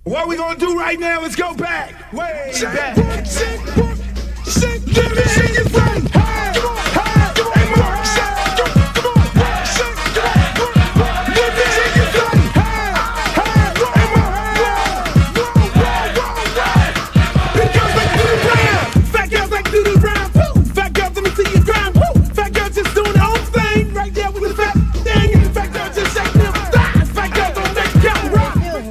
What we gonna do right now is go back, way back. Give me your thing. Hey, come on, hey, come on, hey, more. Come on, shake, come on. Give me your thing. Hey, hey, more. Big girls like do the round, fat girls like do the round. Fat girls, let me see you grind. Fat girls just doing their own thing right there with the fat thing. And the fat girls just shaking them thighs. Fat girls don't make it count.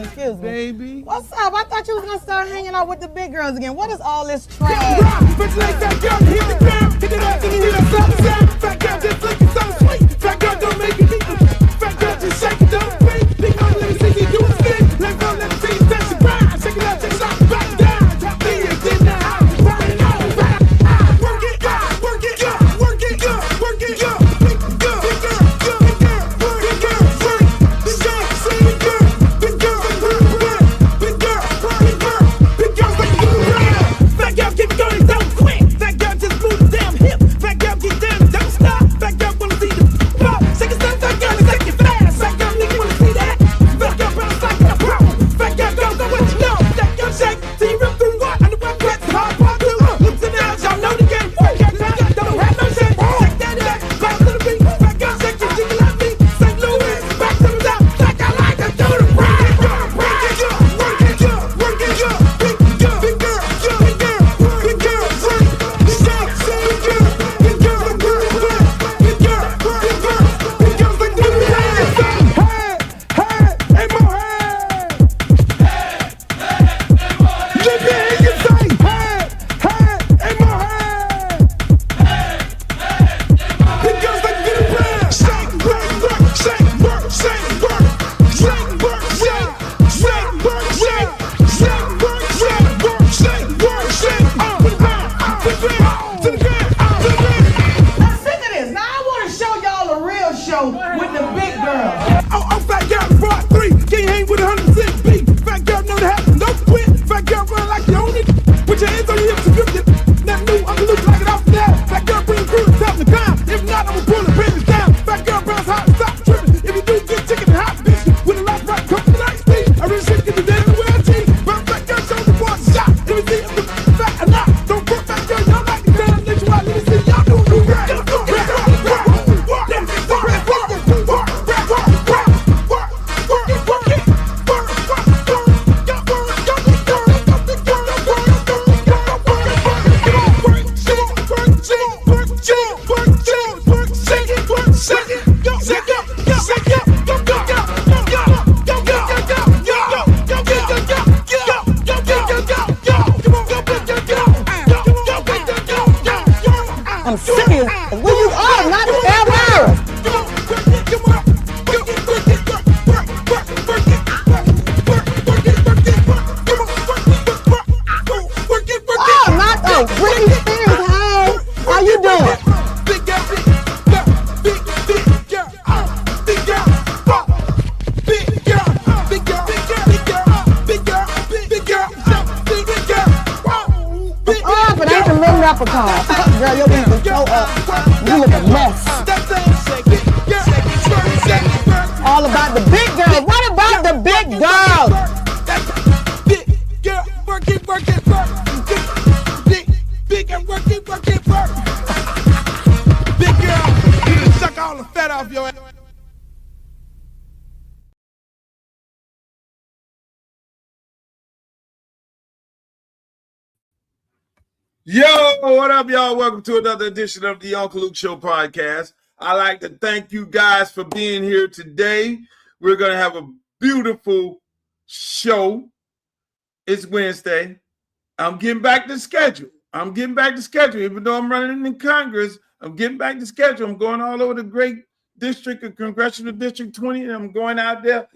Excuse me. Baby. What's up? I thought you was gonna start hanging out with the big girls again. What is all this trash? Bitch like fat girl, hit the ground, hit it up, and you hear that sound. Fat girl just looking so sweet. Fat girl don't make it equal. Fat girl just shake it, don't speak. Big girl, let me see you do a spin. Let go, let me see you touch the ground. Shake it up, back down. Drop me and get down. Work it, work it, work it, work it, work it, big girl, big girl, big girl, big girl, big girl, big girl, big girl, big girl, big girl, like you around. Fat girl keep going, don't quit. Fat girl just move the damn hip. Fat girl get down, don't stop. Fat girl wanna see the pop. Shake it, fat girl, shake it fast. Fat girl, nigga wanna see that. Fat girl bounce like a pro. Fat girl don't know what you know. Fat girl shake till you rip through what? Underwear cuts, hard part two. Lips and eyes, y'all know the game. Fat girl don't have no shame. Shake that ass, bounce to the beat. Fat girl shake it, jiggle like me. St. Louis, back to the top. Fat girl like to do the ride. Work it, work it, work it, big girl, big girl, big girl, big girl, big girl, big girl, big girl, big girl, big girl, big girl, like do the ride. Hey, hey, hey, more hey. Let me hear you say, hey, hey, hey, more hey. Big girls like do the ride. Shake, work, work, shake, work, shake, work, shake, work, shake, shake, work, shake, shake, work, shake, work, shake, work, shake, to the ground, to the ground, to the ground, to the ground. Now sick of this. Now I want to show y'all a real show with the big girls. Oh, fat girl, brought three. Can't hang with 100% beat. Fat girl know that happen, don't quit. Fat girl run like you own it. Put your hands on your hips and grip it. That new Uncle Luke like it off the now. Fat girl bring crew to top the ground. If not, I'ma pull the business down. Fat girl bounce hot, stop tripping. If you do get chicken and hot bitch with a life right, come to the night speed. I really shit get the day to wear a G. Bounce fat girl, show the boy a shot. Let me see if the fat or not. Don't put fat girl, y'all like the down. Let you out, let me see y'all do the right. I'm serious. Where you are, not ever. Oh, not the Britney Spears. Hey, how you doing? Big girl, big girl, big girl, big girl, big girl, big girl, big girl, big girl, big girl, big girl, big girl. Oh, but ain't the little leprechaun. Girl, your wings are so up. You look a mess. All about the big girls. What about the big girls? Big girl, work it, work it, work. Big girl, work it, work it, work. Big girl, you done suck all the fat off your ass. Yo, what up, y'all? Welcome to another edition of the Uncle Luke Show podcast. I'd like to thank you guys for being here today. We're going to have a beautiful show. It's Wednesday. I'm getting back to schedule. Even though I'm running in Congress, I'm getting back to schedule. I'm going all over the great district of Congressional District 20, and I'm going out there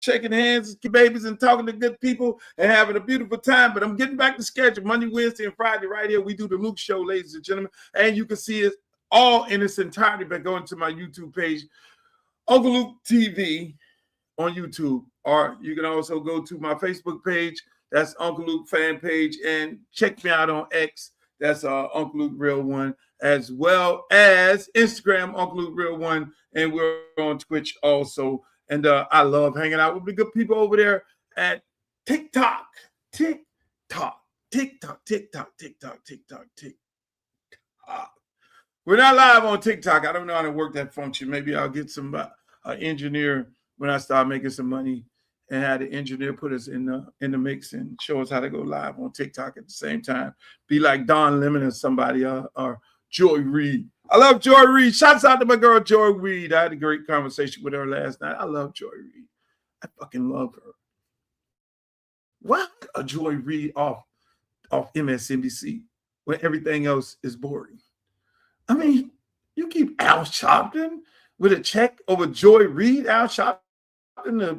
shaking hands with babies and talking to good people and having a beautiful time. But I'm getting back to schedule. Monday, Wednesday, and Friday right here. We do the Luke Show, ladies and gentlemen. And you can see it all in its entirety by going to my YouTube page, Uncle Luke TV on YouTube. Or you can also go to my Facebook page. That's Uncle Luke fan page. And check me out on X. That's Uncle Luke Real One. As well as Instagram, Uncle Luke Real One. And we're on Twitch also. And I love hanging out with the good people over there at TikTok, TikTok, TikTok, TikTok, TikTok, TikTok, TikTok. We're not live on TikTok. I don't know how to work that function. Maybe I'll get some engineer when I start making some money and have the engineer put us in the mix and show us how to go live on TikTok at the same time. Be like Don Lemon or somebody or Joy Reid. I love Joy Reid. Shouts out to my girl Joy Reid. I had a great conversation with her last night. I love Joy Reid. I fucking love her. Why a Joy Reid off MSNBC when everything else is boring? I mean, you keep Al Sharpton with a check over Joy Reid. Al Sharpton, the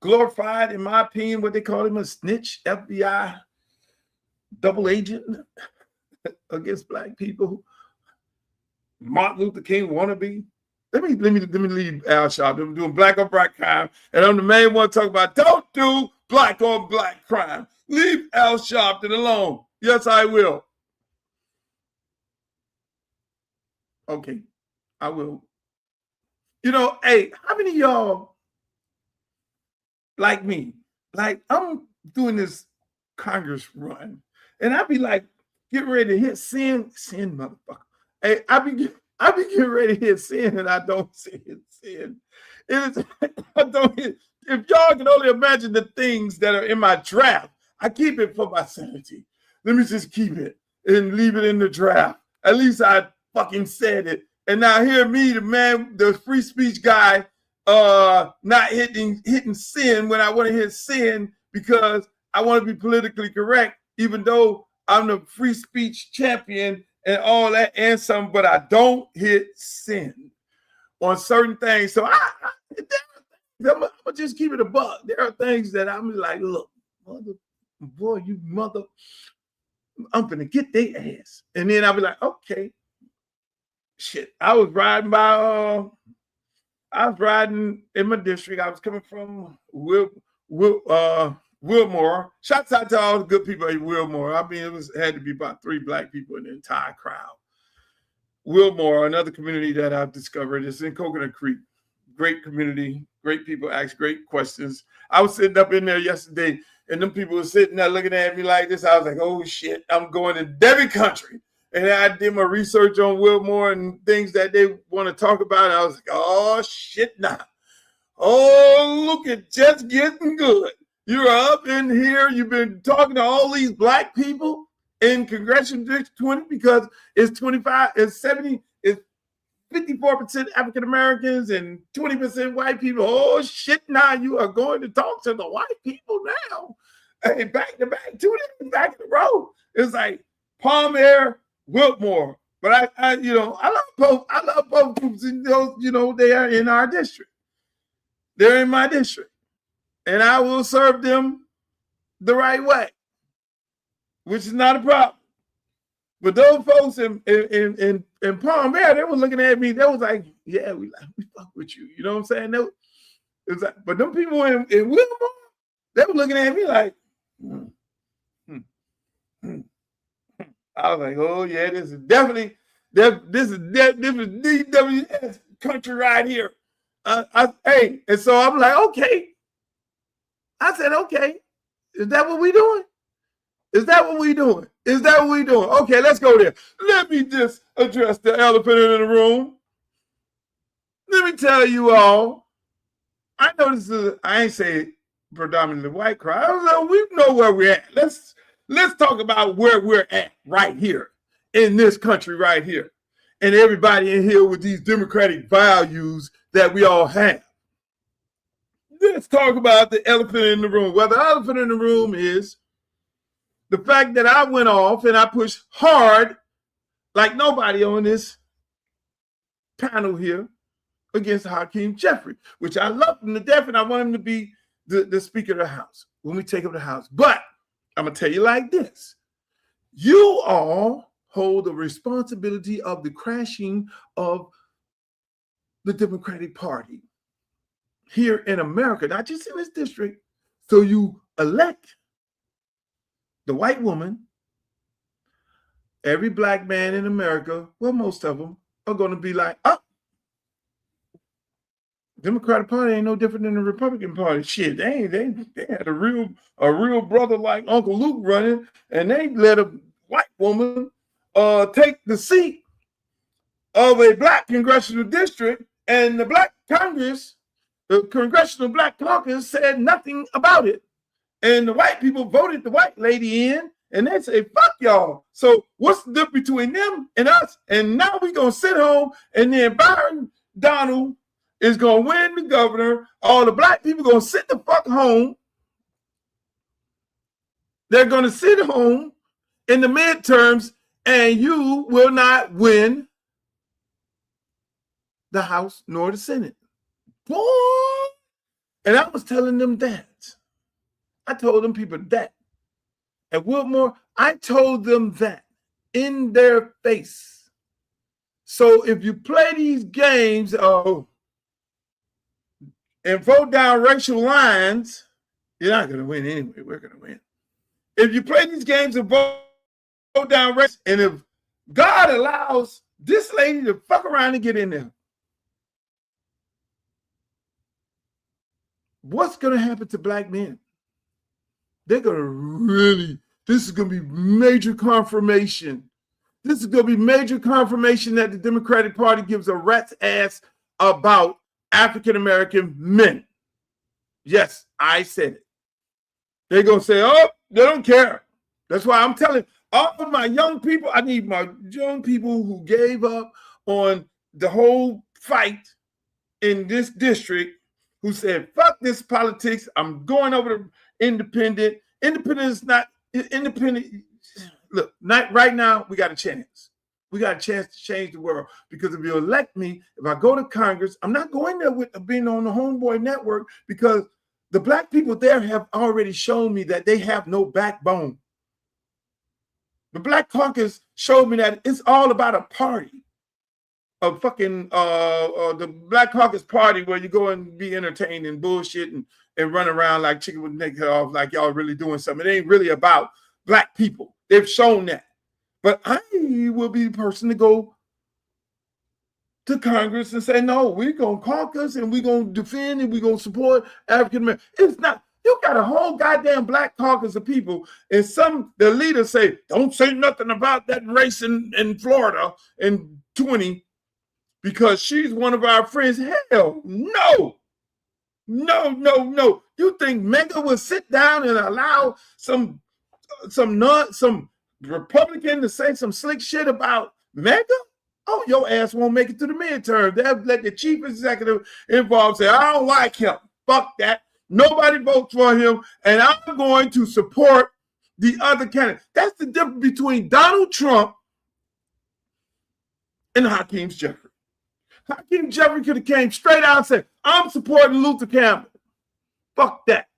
glorified, in my opinion, what they call him, a snitch, FBI double agent against black people. Martin Luther King wannabe. Let me leave Al Sharpton. I'm doing black on black crime, and I'm the main one talking about don't do black on black crime. Leave Al Sharpton alone. Yes, I will. Okay, I will. You know, hey, how many of y'all like me? Like, I'm doing this Congress run, and I be like, getting ready to hit send, motherfucker. Hey, I be getting ready to hit send, and I don't see it send. I don't hit. If y'all can only imagine the things that are in my draft, I keep it for my sanity. Let me just keep it and leave it in the draft. At least I fucking said it. And now hear me, the man, the free speech guy, not hitting send when I want to hit send because I want to be politically correct, even though I'm the free speech champion and all that and some, but I don't hit send on certain things. So I'm gonna just keep it a buck. There are things that I'm like, look, I'm gonna get their ass. And then I'll be like, okay. Shit. I was riding in my district. I was coming from Wilmore. Shouts out to all the good people in Wilmore. I mean, it had to be about 3 black people in the entire crowd. Wilmore, another community that I've discovered, is in Coconut Creek. Great community, great people ask great questions. I was sitting up in there yesterday, and them people were sitting there looking at me like this. I was like, oh shit, I'm going to Debbie country. And I did my research on Wilmore and things that they want to talk about. I was like, oh shit, nah. Oh, look at just getting good. You're up in here. You've been talking to all these black people in Congressional District 20 because it's 25, it's 70, it's 54% African Americans and 20% white people. Oh shit, now you are going to talk to the white people now. Hey, back to back, 2 days back in the row. It's like Palmer, Wilmore. But I love both groups. And those, they are in our district. They're in my district. And I will serve them the right way, which is not a problem. But those folks in Palmer, they were looking at me. They was like, yeah, we fuck with you. You know what I'm saying? It was like, but them people in Wilmore, they were looking at me like, I was like, oh yeah, this is definitely DWS country right here. Hey, and so I'm like, okay. I said, okay, is that what we doing? Is that what we doing? Is that what we doing? Okay, let's go there. Let me just address the elephant in the room. Let me tell you all, I know this is, I ain't say predominantly white crowd. We know where we're at. Let's talk about where we're at right here in this country right here. And everybody in here with these democratic values that we all have. Let's talk about the elephant in the room. Well, the elephant in the room is the fact that I went off and I pushed hard like nobody on this panel here against Hakeem Jeffrey, which I love him to death and I want him to be the Speaker of the House when we take over the House. But I'm going to tell you like this. You all hold the responsibility of the crashing of the Democratic Party here in America, not just in this district. So you elect the white woman. Every black man in America, well, most of them are going to be like, oh, Democratic Party ain't no different than the Republican Party. Shit, they had a real brother like Uncle Luke running, and they let a white woman take the seat of a black congressional district, and the black Congress, the Congressional Black Caucus, said nothing about it. And the white people voted the white lady in, and they say, fuck y'all. So what's the difference between them and us? And now we're going to sit home, and then Donald is going to win the governor. All the black people going to sit the fuck home. They're going to sit home in the midterms, and you will not win the House nor the Senate. Boy! And I was telling them that. I told them people that. At Wilmore, I told them that in their face. So if you play these games and vote down racial lines, you're not going to win anyway. We're going to win. If you play these games and vote down race, and if God allows this lady to fuck around and get in there, what's going to happen to black men? They're going to really, this is going to be major confirmation. This is going to be major confirmation that the Democratic Party gives a rat's ass about African-American men. Yes, I said it. They're going to say, oh, they don't care. That's why I'm telling all of my young people, I need my young people who gave up on the whole fight in this district, who said, fuck this politics, I'm going over to independent. Independent is not independent. Look, right now, we got a chance. We got a chance to change the world. Because if you elect me, if I go to Congress, I'm not going there with being on the Homeboy Network, because the black people there have already shown me that they have no backbone. The Black Caucus showed me that it's all about a party. A fucking the Black Caucus party where you go and be entertained and bullshit and run around like chicken with naked off, like y'all really doing something. It ain't really about black people. They've shown that. But I will be the person to go to Congress and say, no, we're going to caucus and we're going to defend and we're going to support African Americans. It's not, you got a whole goddamn black caucus of people, and the leaders say, don't say nothing about that race in Florida in 20 because she's one of our friends. Hell, no. No. You think Mega will sit down and allow some Republican to say some slick shit about Mega? Oh, your ass won't make it to the midterm. They'll let the chief executive involved say, I don't like him. Fuck that. Nobody votes for him, and I'm going to support the other candidate. That's the difference between Donald Trump and Hakeem Jeffrey. Hakeem Jeffrey could have came straight out and said, I'm supporting Luther Campbell. Fuck that.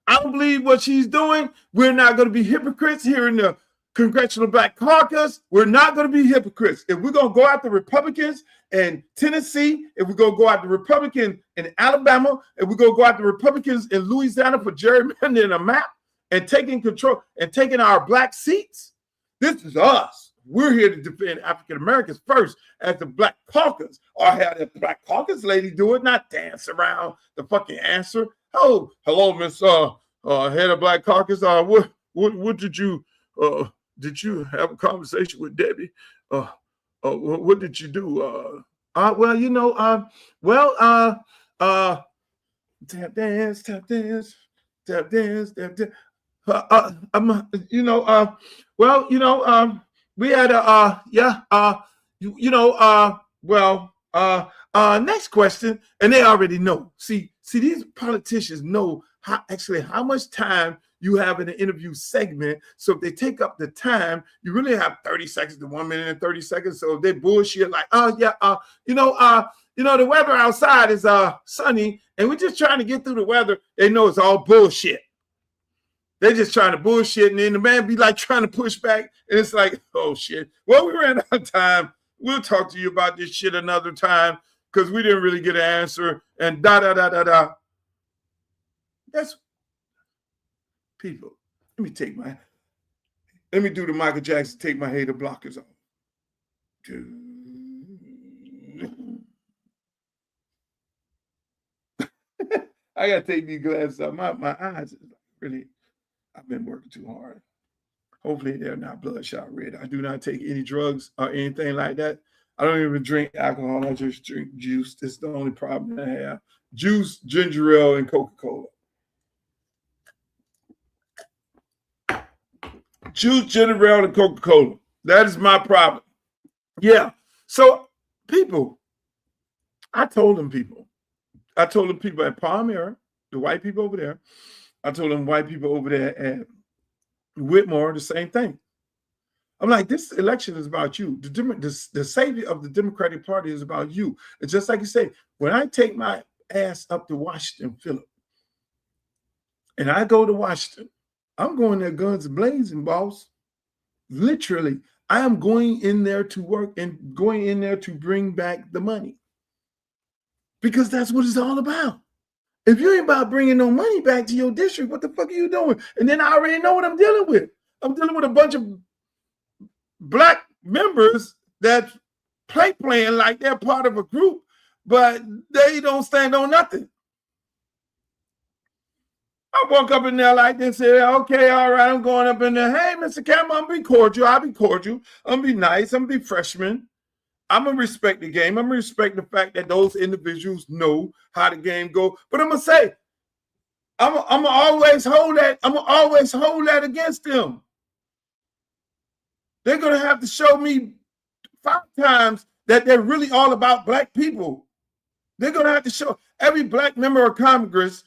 I don't believe what she's doing. We're not going to be hypocrites here in the Congressional Black Caucus. We're not going to be hypocrites. If we're going to go after Republicans in Tennessee, if we're going to go after Republicans in Alabama, if we're going to go after Republicans in Louisiana for gerrymandering a map and taking control and taking our black seats, this is us. We're here to defend African Americans first as the Black Caucus, or have the Black Caucus lady do it, not dance around the fucking answer. Oh, hello, Miss head of Black Caucus. What did you have a conversation with Debbie? What did you do? Well, you know, tap dance, tap dance, tap dance, tap dance. We had next question, and they already know. See, these politicians know how much time you have in the interview segment. So if they take up the time, you really have 30 seconds to 1 minute and 30 seconds. So if they bullshit like, the weather outside is sunny, and we're just trying to get through the weather. They know it's all bullshit. They're just trying to bullshit, and then the man be like trying to push back, and it's like, oh shit. Well, we ran out of time. We'll talk to you about this shit another time because we didn't really get an answer. And da. That's people. Let me do the Michael Jackson, take my hater blockers off. I gotta take these glasses off. My eyes really. I've been working too hard. Hopefully they're not bloodshot red. I do not take any drugs or anything like that. I don't even drink alcohol. I just drink juice. That's the only problem I have. Juice, ginger ale, and Coca-Cola. Juice, ginger ale, and Coca-Cola. That is my problem. Yeah. So people, I told them people at Palmyra, the white people over there. I told them white people over there at Whitmore the same thing. I'm like, this election is about you. The savior of the Democratic Party is about you. It's just like you say, when I take my ass up to Washington, Philip, and I go to Washington, I'm going there guns blazing, boss. Literally, I am going in there to work and going in there to bring back the money. Because that's what it's all about. If you ain't about bringing no money back to your district, what the fuck are you doing? And then I already know what I'm dealing with. I'm dealing with a bunch of black members that playing like they're part of a group, but they don't stand on nothing. I walk up in there like this, say, okay, all right, I'm going up in there. Hey, Mr. Campbell, I'm gonna be cordial. I'll be cordial. I'm gonna be nice. I'm gonna be freshman. I'm gonna respect the game. I'm gonna respect the fact that those individuals know how the game go. But I'm gonna say, I'm gonna always hold that. I'm gonna always hold that against them. They're gonna have to show me 5 times that they're really all about black people. They're gonna have to show every black member of Congress,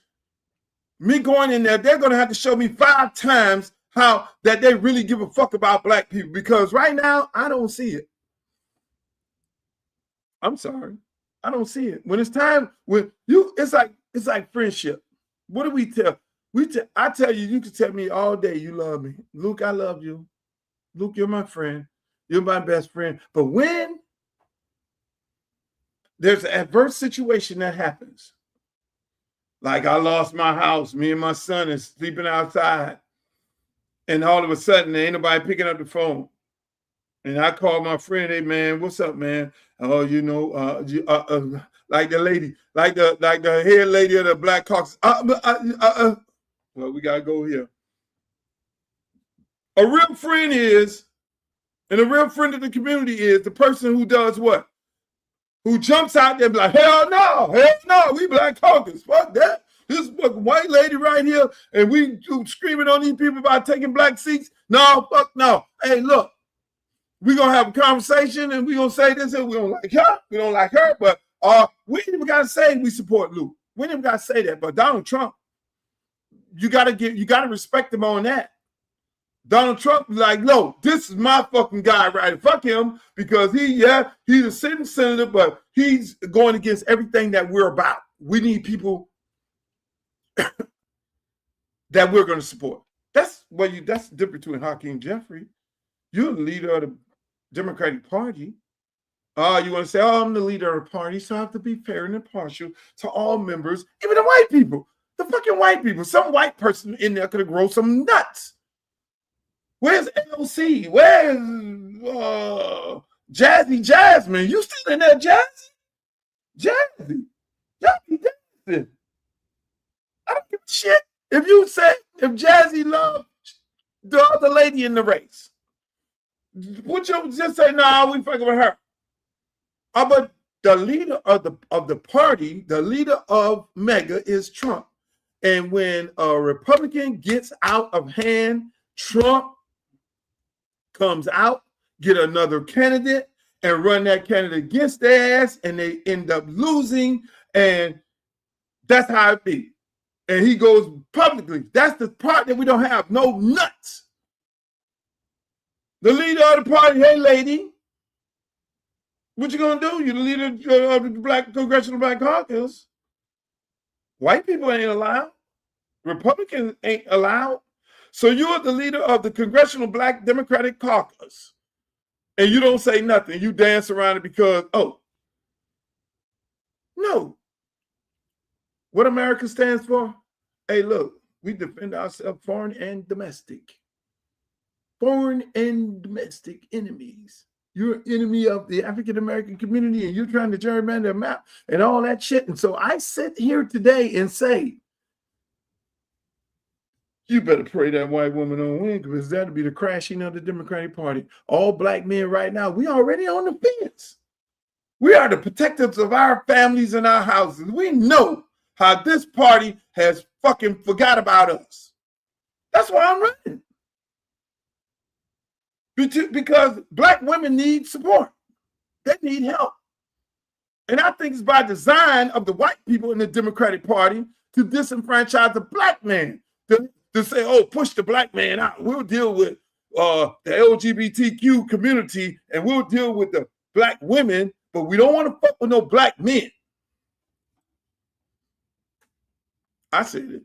me going in there, they're gonna have to show me 5 times how that they really give a fuck about black people. Because right now, I don't see it. I'm sorry. I don't see it. When it's time, when you, it's like friendship. What do we tell? I tell you, you can tell me all day you love me. Luke, I love you. Luke, you're my friend. You're my best friend. But when there's an adverse situation that happens, like I lost my house, me and my son is sleeping outside, and all of a sudden there ain't nobody picking up the phone. And I called my friend, hey man, what's up, man? Oh, you know, like the lady, like the head lady of the Black Caucus. Well, we gotta go here. A real friend is, and a real friend of the community is the person who does what? Who jumps out there and be like, hell no, we Black Caucus, fuck that. This fucking white lady right here, and we screaming on these people about taking black seats. No, fuck no. Hey, look. We're going to have a conversation and we're going to say this and we don't like her. We don't like her, but we ain't even got to say we support Luke. We ain't even got to say that. But Donald Trump, you got to respect him on that. Donald Trump is like, no, this is my fucking guy, right? Fuck him because he's a sitting senator, but he's going against everything that we're about. We need people that we're going to support. That's the difference between Hakeem Jeffrey. You're the leader of the Democratic Party. You want to say, I'm the leader of the party, so I have to be fair and impartial to all members, even the white people. The fucking white people. Some white person in there could have grown some nuts. Where's LC? Where's Jazzy Jasmine? You still in there, Jazzy? Jazzy. Y'all be dancing. I don't give a shit. If Jazzy loved the other lady in the race, would you just say, no, we fucking with her? But the leader of the party, the leader of MAGA is Trump. And when a Republican gets out of hand, Trump comes out, get another candidate, and run that candidate against their ass, and they end up losing. And that's how it be. And he goes publicly. That's the part that we don't have. No nuts. The leader of the party, hey lady, what you gonna do? You're the leader of the Congressional Black Caucus. White people ain't allowed. Republicans ain't allowed. So you're the leader of the Congressional Black Democratic Caucus. And you don't say nothing. You dance around it because, no. What America stands for? Hey, look, we defend ourselves foreign and domestic. Foreign and domestic enemies. You're an enemy of the African-American community and you're trying to gerrymander a map and all that shit. And so I sit here today and say, You better pray that white woman don't win, because that'll be the crashing of the Democratic Party. All black men right now, we already on the fence. We are the protectors of our families and our houses. We know how this party has fucking forgot about us. That's why I'm running. Because black women need support. They need help. And I think it's by design of the white people in the Democratic Party to disenfranchise the black man, to say, oh, push the black man out. We'll deal with the LGBTQ community and we'll deal with the black women, but we don't want to fuck with no black men. I said it.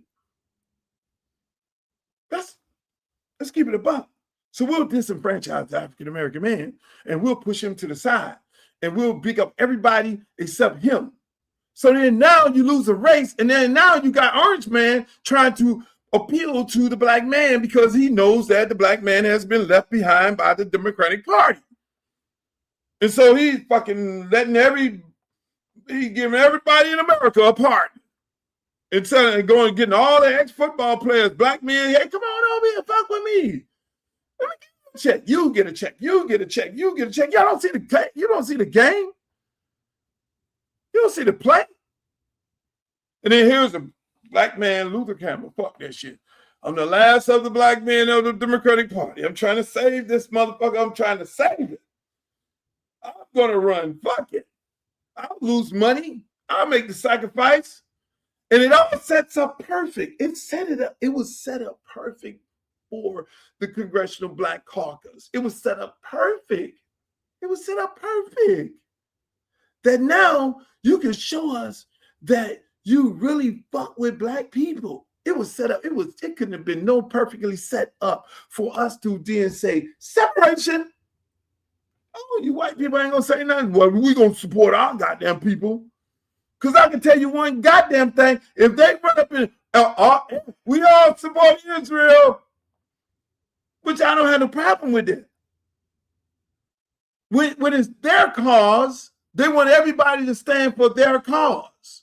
Let's keep it a buck. So we'll disenfranchise the African-American man and we'll push him to the side and we'll pick up everybody except him. So then now you lose a race, and then now you got Orange Man trying to appeal to the black man because he knows that the black man has been left behind by the Democratic Party. And so he's fucking he's giving everybody in America a party. Instead of going and getting all the ex-football players, black men, hey, come on over here, fuck with me. Let me get a check. You get a check. You get a check. You get a check. Y'all don't see the you don't see the game. You don't see the play. And then here's a black man, Luther Campbell. Fuck that shit. I'm the last of the black men of the Democratic Party. I'm trying to save this motherfucker. I'm trying to save it. I'm going to run. Fuck it. I'll lose money. I'll make the sacrifice. And it all sets up perfect. It was set up perfect for the Congressional Black Caucus. It was set up perfect. It was set up perfect. That now you can show us that you really fuck with black people. It was set up. It couldn't have been no perfectly set up for us to then say separation. Oh, you white people ain't gonna say nothing. Well, we gonna support our goddamn people. Because I can tell you one goddamn thing. If they run up in, we all support Israel, which I don't have no problem with it. When it's their cause, they want everybody to stand for their cause.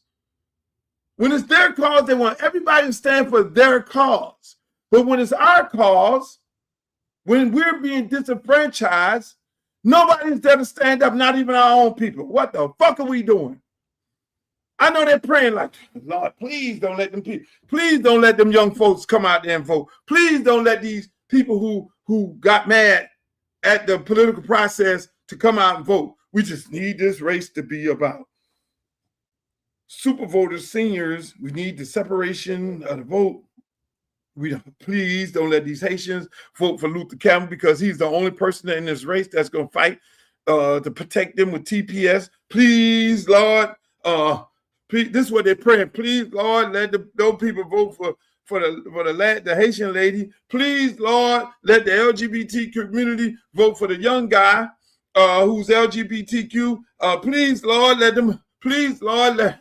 When it's their cause, they want everybody to stand for their cause. But when it's our cause, when we're being disenfranchised, nobody's there to stand up, not even our own people. What the fuck are we doing? I know they're praying like, Lord, please don't let them please don't let them young folks come out there and vote. Please don't let these people who got mad at the political process to come out and vote. We just need this race to be about super voters, seniors. We need the separation of the vote. Please don't let these Haitians vote for Luther Campbell because he's the only person in this race that's going to fight to protect them with TPS. Please, Lord, please, this is what they're praying. Please, Lord, let those people vote for the Haitian lady. Please, Lord, let the LGBT community vote for the young guy who's LGBTQ. Please, Lord, let them. Please, Lord,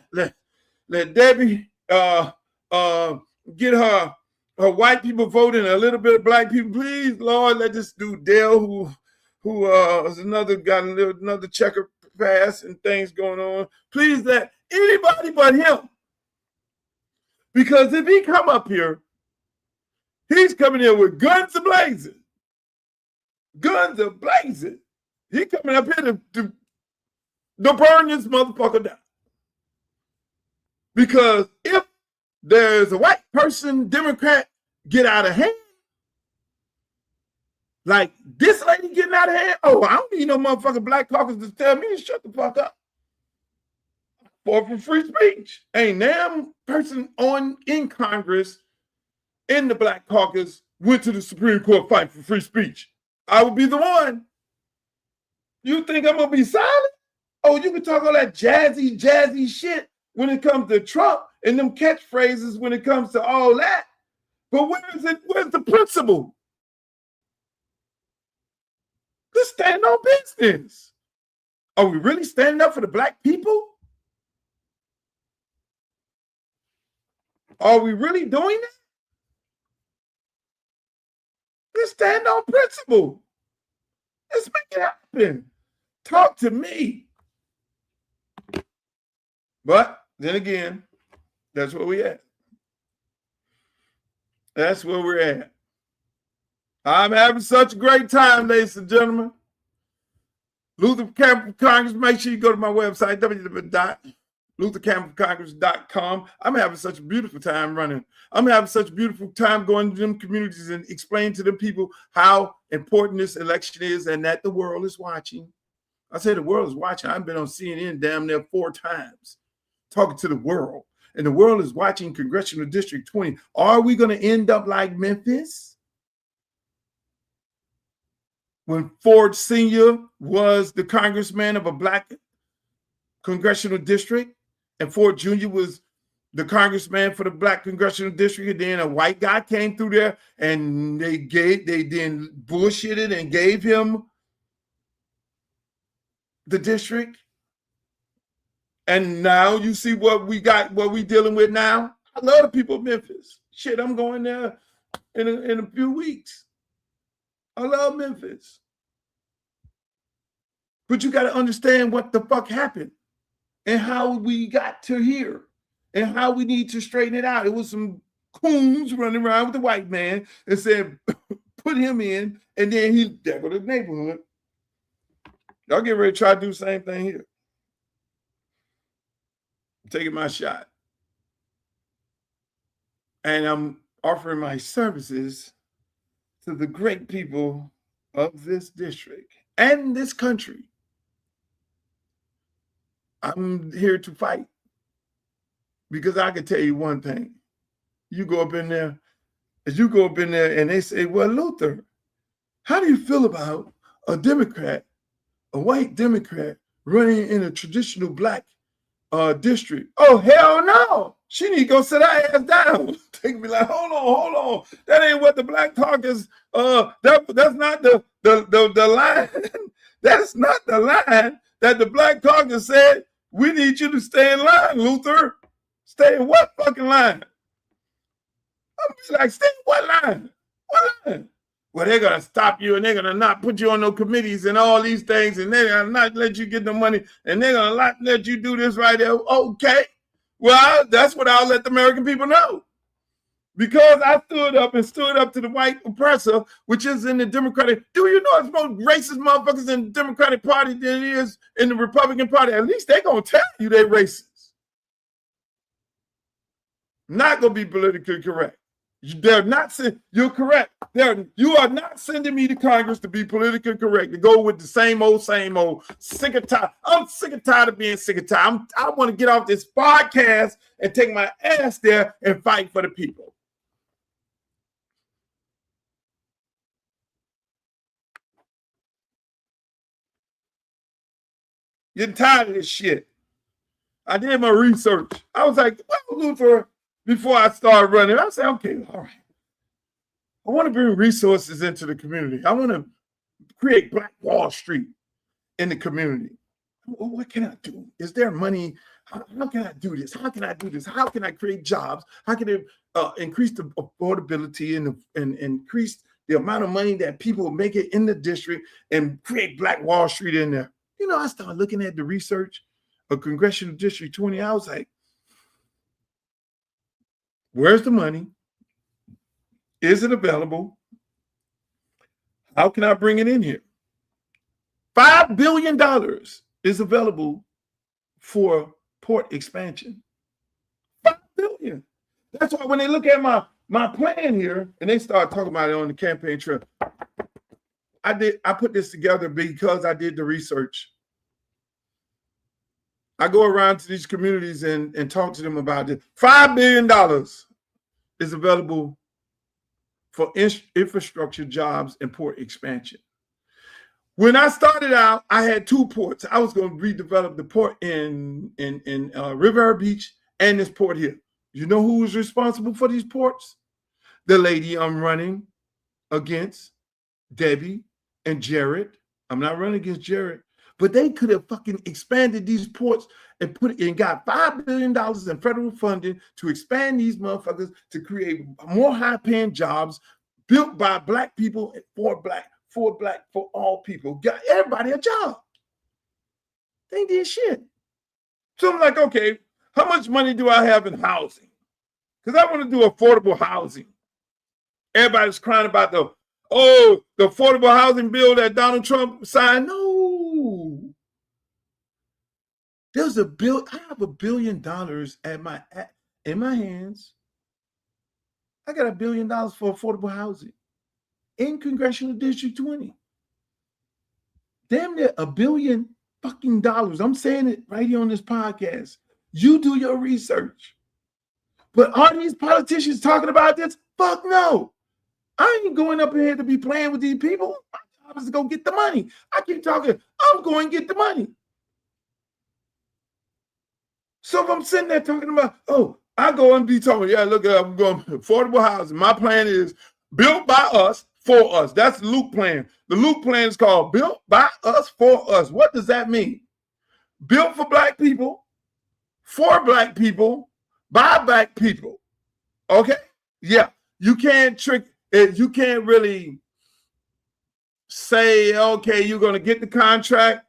let Debbie get her white people voting, a little bit of black people. Please, Lord, let this dude Dale, who is another checker pass and things going on. Please let anybody but him. Because if he come up here, he's coming in with guns a-blazing. Guns a-blazing. He coming up here to burn this motherfucker down. Because if there's a white person, Democrat, get out of hand, like this lady getting out of hand, oh, I don't need no motherfucking black caucus to tell me to shut the fuck up. For free speech. Ain't damn person in Congress, in the black caucus, went to the Supreme Court fighting for free speech. I would be the one. You think I'm going to be silent? Oh, you can talk all that jazzy shit when it comes to Trump and them catchphrases when it comes to all that. But where's the principle? Let's stand on business. Are we really standing up for the black people? Are we really doing that? Let's stand on principle. Let's make it happen. Talk to me. But then again, that's where we at. That's where we're at. I'm having such a great time, ladies and gentlemen. Luther Campbell Congress. Make sure you go to my website, www.luthercampbellcongress.com. I'm having such a beautiful time running. I'm having such a beautiful time going to them communities and explaining to them people how important this election is and that the world is watching. I say the world is watching. I've been on CNN damn near 4 times talking to the world. And the world is watching Congressional District 20. Are we going to end up like Memphis? When Ford Sr. was the congressman of a black congressional district, and Ford Jr. was the congressman for the black congressional district, and then a white guy came through there and they then bullshitted and gave him the district. And now you see what we got, what we dealing with now. I love the people of Memphis. Shit, I'm going there in a few weeks. I love Memphis. But you got to understand what the fuck happened and how we got to here and how we need to straighten it out. It was some coons running around with the white man and said, put him in, and then he there go to the neighborhood. Y'all get ready to try to do the same thing here. I'm taking my shot. And I'm offering my services to the great people of this district and this country. I'm here to fight because I can tell you one thing. You go up in there and they say, well, Luther, how do you feel about a Democrat, a white Democrat running in a traditional black district? Oh, hell no. She need to go sit her ass down. They can be like, hold on. That ain't what the Black Caucus, that's not the line. That's not the line that the Black Caucus said, we need you to stay in line, Luther. Stay in what fucking line? I'm like, stay in what line? What line? Well, they're going to stop you and they're going to not put you on no committees and all these things, and they're going to not let you get the money, and they're going to not let you do this right there. Okay. Well, that's what I'll let the American people know. Because I stood up to the white oppressor, which is in the Democratic. Do you know it's more racist motherfuckers in the Democratic Party than it is in the Republican Party? At least they're going to tell you they're racist. Not going to be politically correct. They're not saying you're correct. You are not sending me to Congress to be politically correct, to go with the same old, sick and tired. I'm sick and tired of being sick and tired. I want to get off this podcast and take my ass there and fight for the people. Getting tired of this shit. I did my research. I was like, well, Luther, before I started running, I said, okay, all right. I want to bring resources into the community. I want to create Black Wall Street in the community. Well, what can I do? Is there money? How can I do this? How can I do this? How can I create jobs? How can I increase the affordability and increase the amount of money that people make it in the district and create Black Wall Street in there? You know, I started looking at the research of Congressional District 20. I was like, where's the money? Is it available? How can I bring it in here? $5 billion is available for port expansion. $5 billion. That's why when they look at my plan here and they start talking about it on the campaign trail, I put this together because I did the research. I go around to these communities and talk to them about it. $5 billion is available for infrastructure jobs and port expansion. When I started out, I had 2 ports. I was going to redevelop the port in Riviera Beach and this port here. You know who was responsible for these ports? The lady I'm running against, Debbie and Jared. I'm not running against Jared, but they could have fucking expanded these ports and got $5 billion in federal funding to expand these motherfuckers to create more high-paying jobs built by Black people for all people. Got everybody a job. They did shit. So I'm like, okay, how much money do I have in housing? Because I want to do affordable housing. Everybody's crying about the affordable housing bill that Donald Trump signed. No. There's I have $1 billion in my hands. I got $1 billion for affordable housing in Congressional District 20. Damn near $1 billion fucking dollars. I'm saying it right here on this podcast. You do your research. But are these politicians talking about this? Fuck no. I ain't going up in here to be playing with these people. My job is to go get the money. I keep talking, I'm going to get the money. So if I'm sitting there talking about, I go and be talking, yeah, look, I'm going affordable housing. My plan is built by us, for us. That's the Luke plan. The Luke plan is called built by us, for us. What does that mean? Built for black people, for black people, by black people. Okay? Yeah. You can't trick it. You can't really say, okay, you're going to get the contract.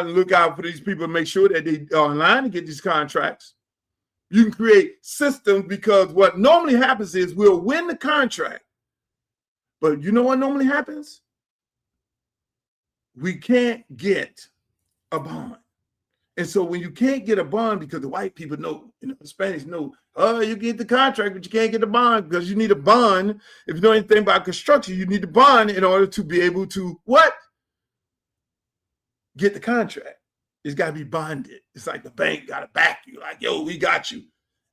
Look out for these people and make sure that they are in line to get these contracts. You can create systems because what normally happens is we'll win the contract. But you know what normally happens? We can't get a bond. And so when you can't get a bond because the white people know, the Hispanics know, you get the contract, but you can't get the bond because you need a bond. If you know anything about construction, you need a bond in order to be able to what? Get the contract. It's got to be bonded. It's like the bank got to back you. Like, yo, we got you.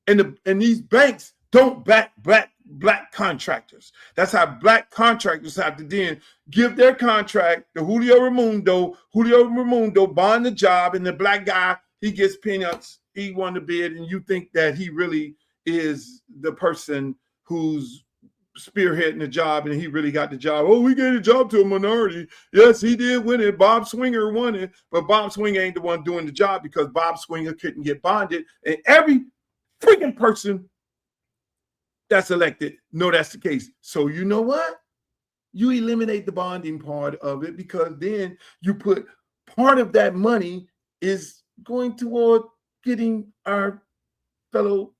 And these banks don't back black contractors. That's how black contractors have to then give their contract to Julio Raimundo. Julio Raimundo bond the job, and the black guy, he gets peanuts. He won the bid, and you think that he really is the person who's spearheading the job, and he really got the job. Oh, we gave the job to a minority. Yes, he did win it. Bob Swinger won it, but Bob Swinger ain't the one doing the job because Bob Swinger couldn't get bonded, and every freaking person that's elected know that's the case. So you know what? You eliminate the bonding part of it because then you put part of that money is going toward getting our fellow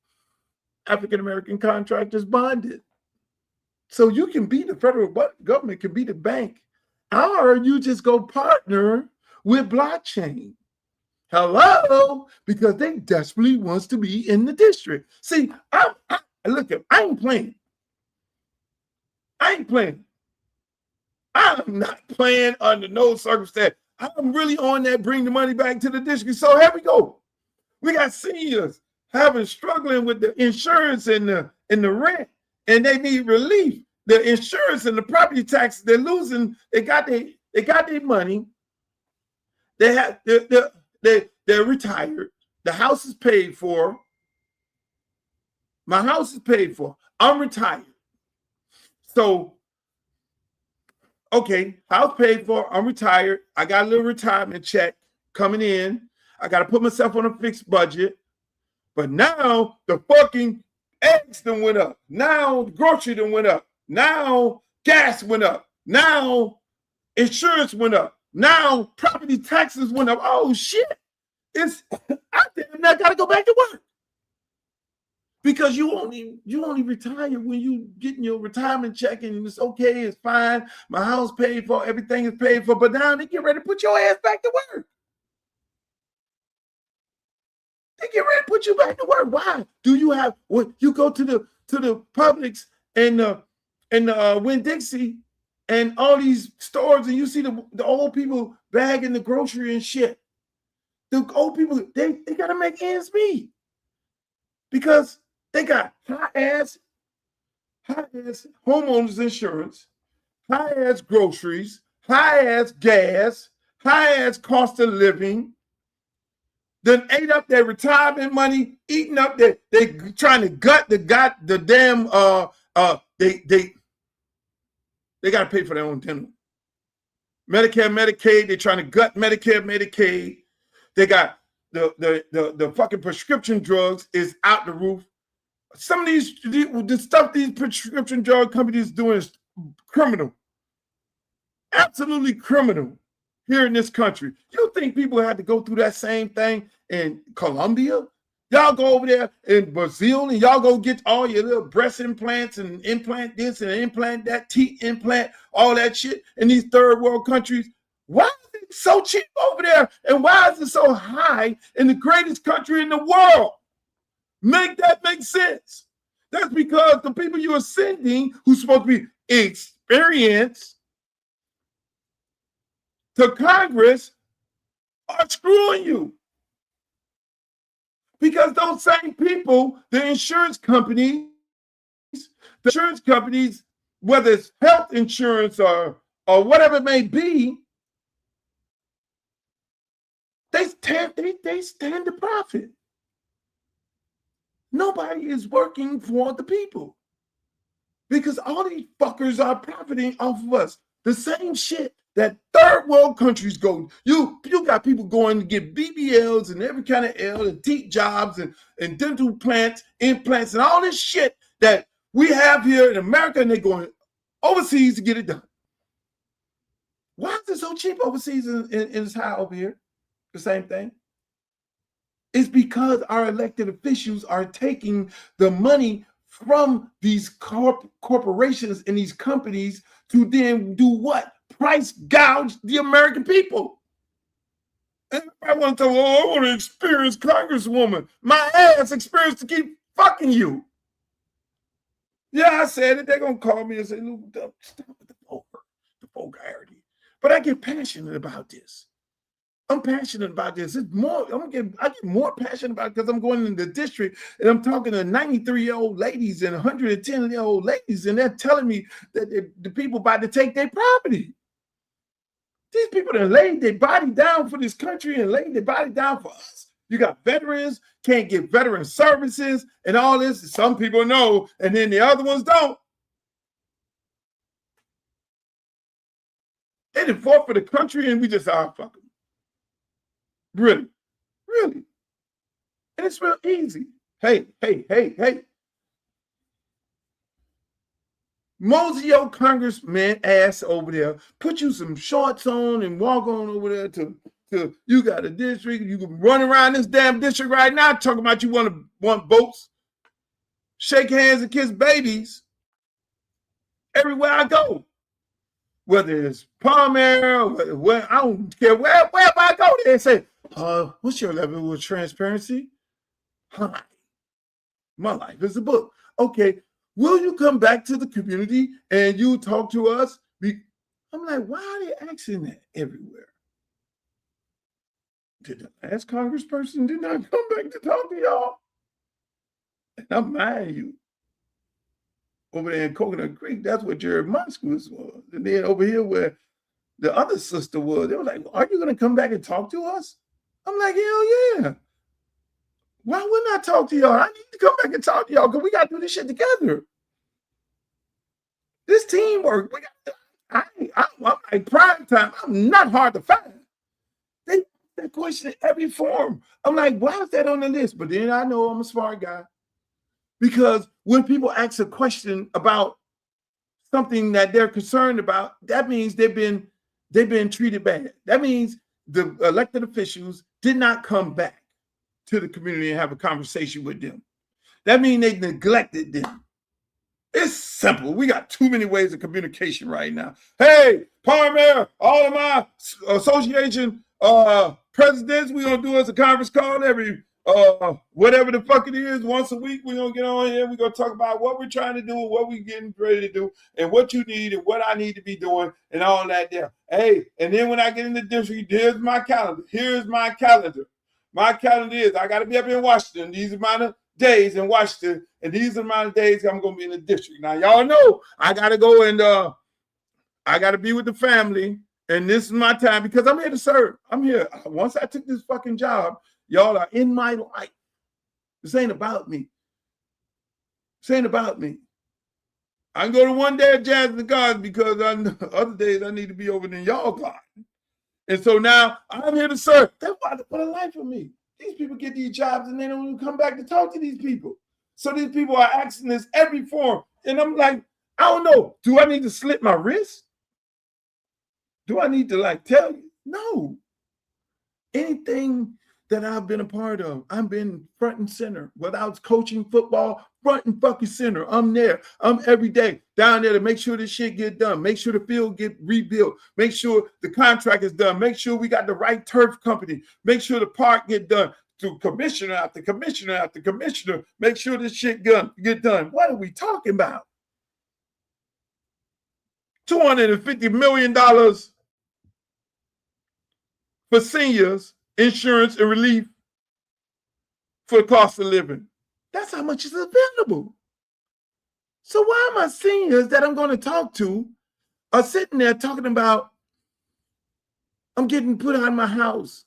African-American contractors bonded. So you can be the federal government, can be the bank, or you just go partner with blockchain. Hello, because they desperately wants to be in the district. See, look, I ain't playing. I'm not playing under no circumstance. I'm really on that bring the money back to the district. So here we go. We got seniors struggling with the insurance and the rent, and they need relief. The insurance and the property taxes they're losing. They got their money. They're retired. The house is paid for. My house is paid for. I'm retired. So, okay, house paid for. I'm retired. I got a little retirement check coming in. I got to put myself on a fixed budget. But now the fucking eggs done went up. Now the grocery done went up. Now gas went up. Now insurance went up. Now property taxes went up. Oh shit. I think I gotta go back to work. Because you only retire when you getting your retirement check and it's okay, it's fine. My house paid for, everything is paid for, but now they get ready to put your ass back to work. They get ready to put you back to work. Why? Do you have when you go to the Publix and Winn-Dixie and all these stores and you see the old people bagging the grocery and shit? The old people, they gotta make ends meet because they got high ass homeowners insurance, high ass groceries, high ass gas, high ass cost of living. Then ate up their retirement money, eating up they trying to gut the damn they got to pay for their own dental. Medicare, Medicaid, they're trying to gut Medicare, Medicaid. They got the fucking prescription drugs is out the roof. Some of the stuff these prescription drug companies doing is criminal. Absolutely criminal here in this country. You think people had to go through that same thing in Colombia, Y'all go over there in Brazil and y'all go get all your little breast implants and implant this and implant that, teeth implant, all that shit in these third world countries. Why is it so cheap over there? And why is it so high in the greatest country in the world? Make that make sense. That's because the people you are sending who's supposed to be experienced to Congress are screwing you. Because those same people, the insurance companies, whether it's health insurance or whatever it may be, they stand to profit. Nobody is working for the people because all these fuckers are profiting off of us. The same shit that third world countries go. You got people going to get BBLs and every kind of L and teeth jobs and dental implants and all this shit that we have here in America, and they're going overseas to get it done. Why is it so cheap overseas and it's high over here? The same thing. It's because our elected officials are taking the money from these corporations and these companies to then do what? Price gouge the American people. And I want to tell, I want to experience Congresswoman. My ass experience to keep fucking you. Yeah, I said it. They're going to call me and say, stop with the vulgarity. But I get passionate about this. I'm passionate about this. It's more. I get more passionate about it because I'm going in the district and I'm talking to 93-year-old ladies and 110-year-old ladies, and they're telling me that the people about to take their property. These people that laid their body down for this country and laid their body down for us. You got veterans, can't get veteran services and all this. Some people know, and then the other ones don't. They didn't fought for the country and we just fuck them. Really. And it's real easy. Hey. Mosey your congressman ass over there, put you some shorts on and walk on over there to you got a district. You can run around this damn district right now talking about you want votes, shake hands and kiss babies everywhere I go. Whether it's Palmer, where I don't care wherever I go, they say, what's your level of transparency? Hi. My life is a book. Okay, will you come back to the community and you talk to us? I'm like, why are they asking that everywhere? Did the last congressperson did not come back to talk to y'all? And I'm mad at you. Over there in Coconut Creek, that's where Jared Moskowitz was. And then over here where the other sister was, they were like, are you going to come back and talk to us? I'm like, hell yeah. Why wouldn't I talk to y'all? I need to come back and talk to y'all because we got to do this shit together. This teamwork, I'm like prime time. I'm not hard to find. They question every form. I'm like, why is that on the list? But then I know I'm a smart guy. Because when people ask a question about something that they're concerned about, that means they've been treated bad. That means the elected officials did not come back to the community and have a conversation with them. That means they neglected them. It's simple. We got too many ways of communication right now. Hey, Palmer, all of my association presidents, we're going to do us a conference call every whatever the fuck it is, once a week. We're gonna get on here, we're gonna talk about what we're trying to do, what we're getting ready to do, and what you need and what I need to be doing, and all that there. Hey, and then when I get in the district, here's my calendar. My calendar is I gotta be up in Washington. These are my days in Washington, and these are my days I'm gonna be in the district. Now y'all know I gotta go and I gotta be with the family, and this is my time because I'm here to serve. I'm here. Once I took this fucking job, y'all are in my life. This ain't about me. I can go to one day at Jazz in the Garden because other days I need to be over in y'all garden. And so now I'm here to serve. That's why they put a life for me. These people get these jobs and they don't even come back to talk to these people. So these people are asking this every form. And I'm like, I don't know. Do I need to slit my wrist? Do I need to tell you? No. Anything that I've been a part of. I've been front and center. Whether I was coaching football, front and fucking center. I'm there. I'm every day down there to make sure this shit get done. Make sure the field get rebuilt. Make sure the contract is done. Make sure we got the right turf company. Make sure the park get done. To commissioner after commissioner after commissioner. Make sure this shit get done. What are we talking about? $250 million for seniors, insurance and relief for the cost of living. That's how much is available. So why my seniors that I'm going to talk to are sitting there talking about, I'm getting put out of my house.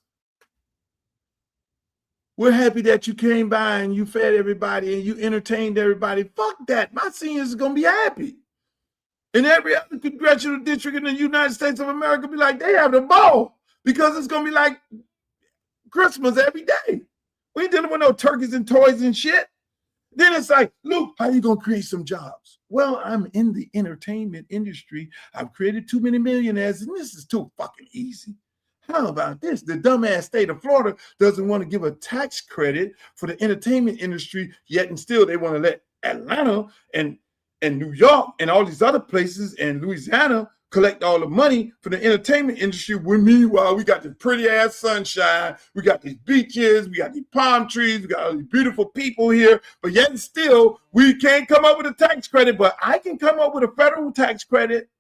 We're happy that you came by and you fed everybody and you entertained everybody. Fuck that. My seniors are going to be happy. And every other congressional district in the United States of America be like, they have the ball because it's going to be like Christmas every day. We ain't dealing with no turkeys and toys and shit. Then it's like, Luke, how are you going to create some jobs? Well, I'm in the entertainment industry. I've created too many millionaires, and this is too fucking easy. How about this? The dumbass state of Florida doesn't want to give a tax credit for the entertainment industry, yet and still they want to let Atlanta and New York and all these other places and Louisiana collect all the money for the entertainment industry. When meanwhile, we got this pretty ass sunshine, we got these beaches, we got these palm trees, we got all these beautiful people here, but yet and still we can't come up with a tax credit. But I can come up with a federal tax credit.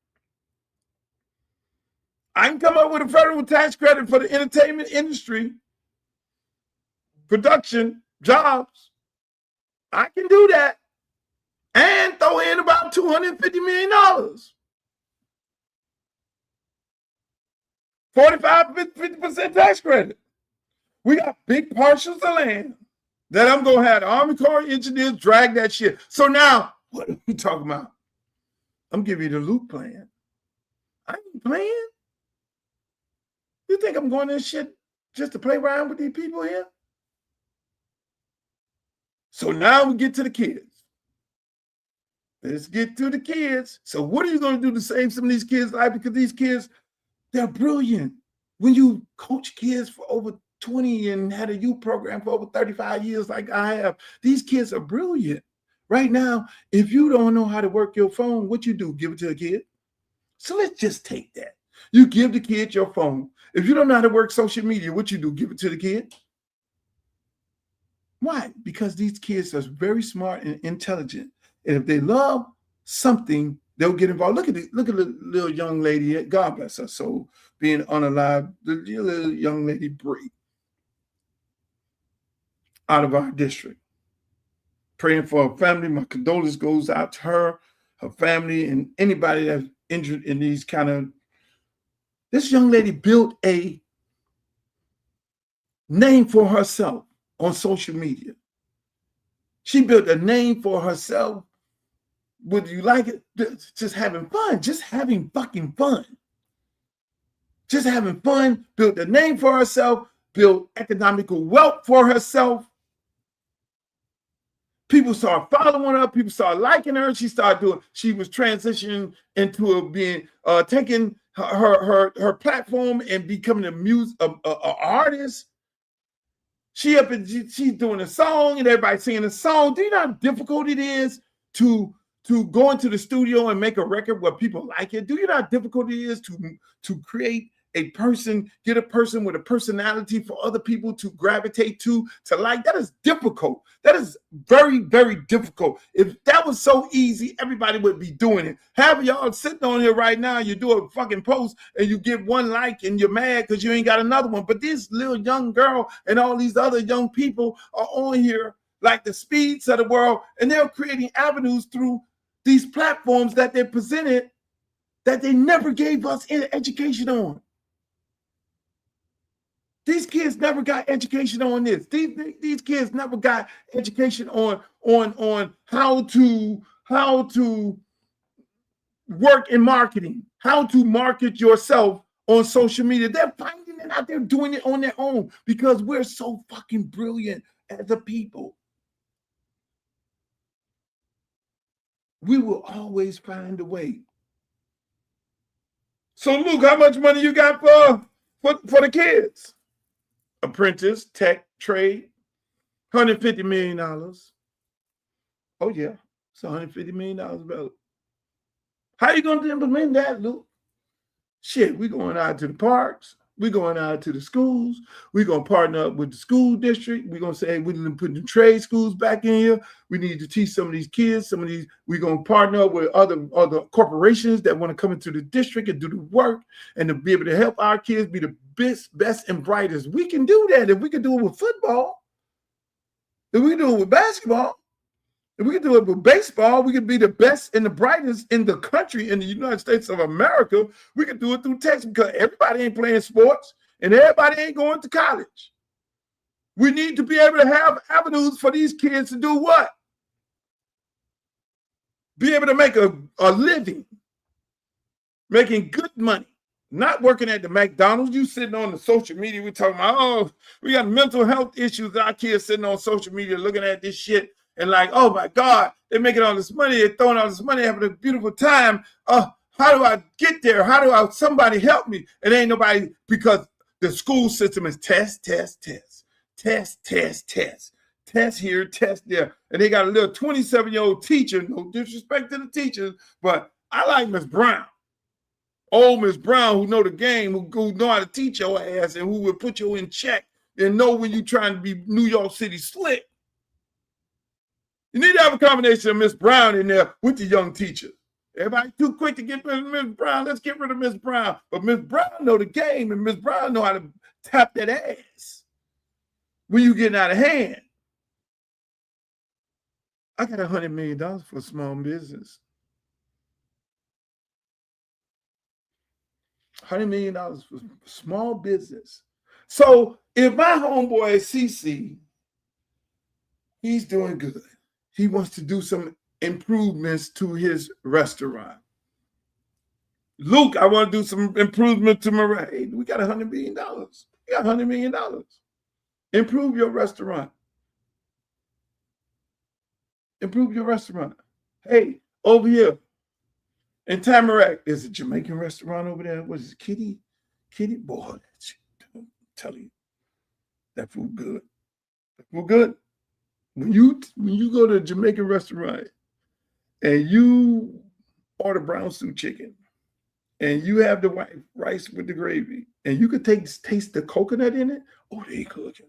I can come up with a federal tax credit for the entertainment industry, production, jobs. I can do that and throw in about $250 million. 45-50% tax credit. We got big parcels of land that I'm going to have the Army Corps of Engineers drag that shit. So now, what are we talking about? I'm giving you the Luke plan. I ain't playing. You think I'm going this shit just to play around with these people here? So now we get to the kids. Let's get to the kids. So what are you going to do to save some of these kids' life? Because these kids, they're brilliant. When you coach kids for over 20 and had a youth program for over 35 years like I have, these kids are brilliant. Right now, if you don't know how to work your phone, what you do? Give it to a kid? So let's just take that. You give the kid your phone. If you don't know how to work social media, what you do? Give it to the kid? Why? Because these kids are very smart and intelligent. And if they love something, they'll get involved. Look at the little young lady, God bless her soul, being unalive, the little young lady Bree out of our district. Praying for her family. My condolence goes out to her family, and anybody that's injured in these kind of. This young lady built a name for herself on social media. She built a name for herself. Would you like it? Just having fun, just having fucking fun. Just having fun, built a name for herself, built economical wealth for herself. People started following her, people started liking her. She was transitioning into being taking her platform and becoming an artist. She's doing a song and everybody singing a song. Do you know how difficult it is to go into the studio and make a record where people like it? Do you know how difficult it is to create a person, get a person with a personality for other people to gravitate to like? That is difficult. That is very, very difficult. If that was so easy, everybody would be doing it. Half of y'all sitting on here right now, you do a fucking post and you get one like and you're mad because you ain't got another one. But this little young girl and all these other young people are on here like the Speeds of the world, and they're creating avenues through these platforms that they presented that they never gave us any education on. These kids never got education on this. These kids never got education on how to work in marketing, how to market yourself on social media. They're finding it out there, doing it on their own because we're so fucking brilliant as a people. We will always find a way. So Luke, how much money you got for the kids? apprentice, tech, trade, $150 million. Oh, yeah, it's $150 million available. How are you going to implement that, Luke? Shit, we going out to the parks. We're going out to the schools. We're going to partner up with the school district. We're going to say, hey, we're going to put the trade schools back in here. We need to teach some of these kids, we're going to partner up with other corporations that want to come into the district and do the work and to be able to help our kids be the best and brightest. We can do that if we can do it with football. If we can do it with basketball. If we can do it with baseball, we can be the best and the brightest in the country, in the United States of America. We can do it through Texas because everybody ain't playing sports and everybody ain't going to college. We need to be able to have avenues for these kids to do what? Be able to make a living, making good money, not working at the McDonald's. You sitting on the social media, we talking about, oh, we got mental health issues. Our kids sitting on social media looking at this shit. And like, oh my God, they're making all this money, they're throwing all this money, having a beautiful time. How do I get there? How do somebody help me? It ain't nobody, because the school system is test here, test there. And they got a little 27-year-old teacher, no disrespect to the teachers, but I like Miss Brown. Old Miss Brown, who know the game, who know how to teach your ass and who will put you in check and know when you're trying to be New York City slick. You need to have a combination of Miss Brown in there with the young teachers. Everybody too quick to get rid of Miss Brown. Let's get rid of Miss Brown. But Miss Brown know the game, and Miss Brown know how to tap that ass when you getting out of hand. I got $100 million for small business. $100 million for small business. So if my homeboy CC, he's doing good. He wants to do some improvements to his restaurant. Luke, I want to do some improvement to my, hey, we got $100 million. We got $100 million. Improve your restaurant. Improve your restaurant. Hey, over here in Tamarack, there's a Jamaican restaurant over there. What is it? Kitty? Boy, that shit, I'm telling you, that food good. That food good. When you go to a Jamaican restaurant and you order brown stew chicken and you have the white rice with the gravy and you could taste the coconut in it, oh, they cooking.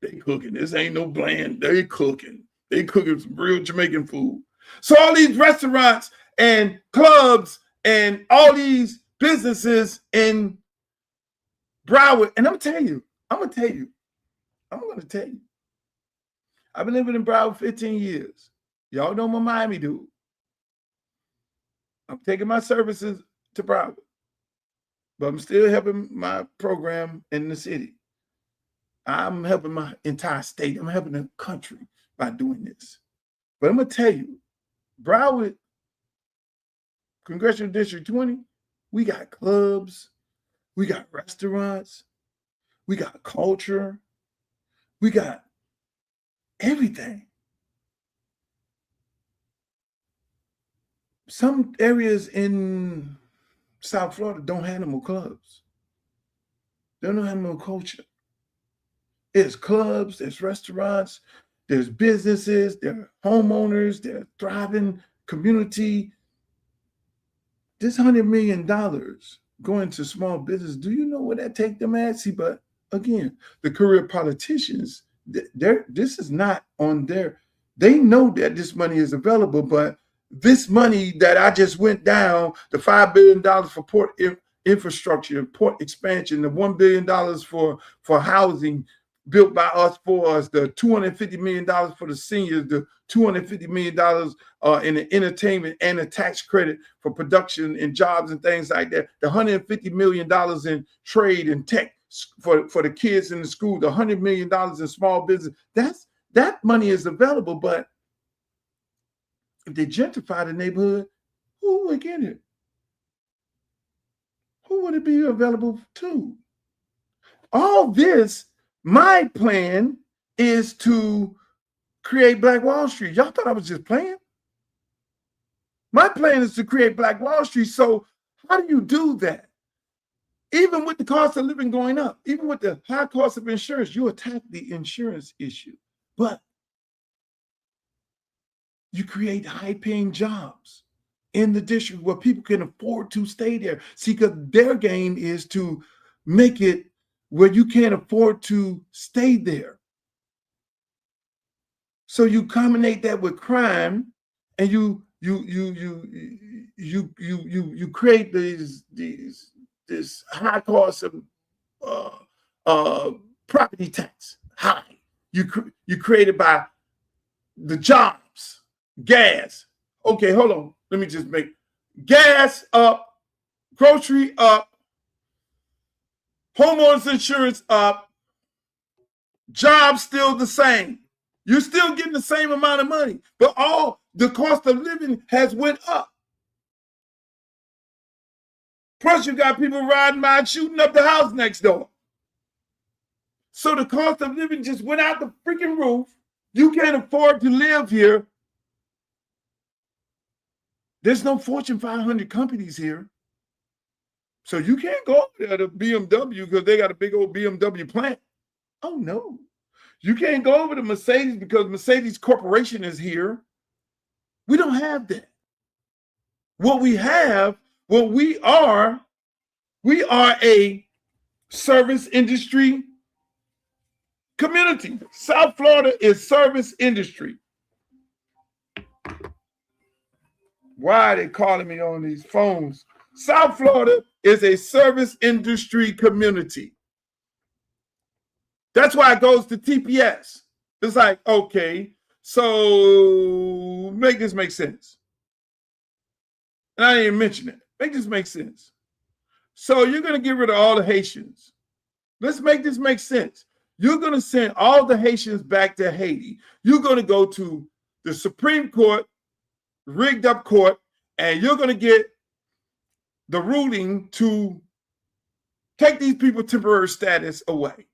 They cooking. This ain't no bland. They cooking. They cooking some real Jamaican food. So all these restaurants and clubs and all these businesses in Broward, and I'm going to tell you, I've been living in Broward 15 years. Y'all know my Miami dude. I'm taking my services to Broward, but I'm still helping my program in the city. I'm helping my entire state. I'm helping the country by doing this. But I'm going to tell you, Broward, Congressional District 20, we got clubs, we got restaurants, we got culture, we got everything. Some areas in South Florida don't have no clubs. They don't have no culture. There's clubs, there's restaurants, there's businesses, there are homeowners, there are thriving community. This $100 million going to small business, do you know where that take them at? See, but again, the career politicians, this is not on their, they know that this money is available, but this money that I just went down, the $5 billion for port infrastructure, port expansion, the $1 billion for housing built by us for us, the $250 million for the seniors, the $250 million in the entertainment and the tax credit for production and jobs and things like that, the $150 million in trade and tech for the kids in the school, the $100 million in small business, that money is available. But if they gentrify the neighborhood, who would get it? Who would it be available to? All this, my plan is to create Black Wall Street. Y'all thought I was just playing? My plan is to create Black Wall Street. So how do you do that? Even with the cost of living going up, even with the high cost of insurance, you attack the insurance issue. But you create high-paying jobs in the district where people can afford to stay there. See, because their game is to make it where you can't afford to stay there. So you combine that with crime, and you create this high cost of property tax high. You create it by the jobs, gas. Okay, hold on. Let me just make gas up, grocery up, homeowners insurance up, jobs still the same. You're still getting the same amount of money, but all the cost of living has went up. Plus, you got people riding by shooting up the house next door. So the cost of living just went out the freaking roof. You can't afford to live here. There's no Fortune 500 companies here. So you can't go over there to BMW because they got a big old BMW plant. Oh, no. You can't go over to Mercedes because Mercedes Corporation is here. We don't have that. What we have, what we are a service industry community. South Florida is service industry. Why are they calling me on these phones? South Florida is a service industry community. That's why it goes to TPS. It's like, okay, so make this make sense. And I didn't even mention it. Make this make sense. So you're going to get rid of all the Haitians. Let's make this make sense. You're going to send all the Haitians back to Haiti. You're going to go to the Supreme Court, rigged up court, and you're going to get the ruling to take these people temporary status away.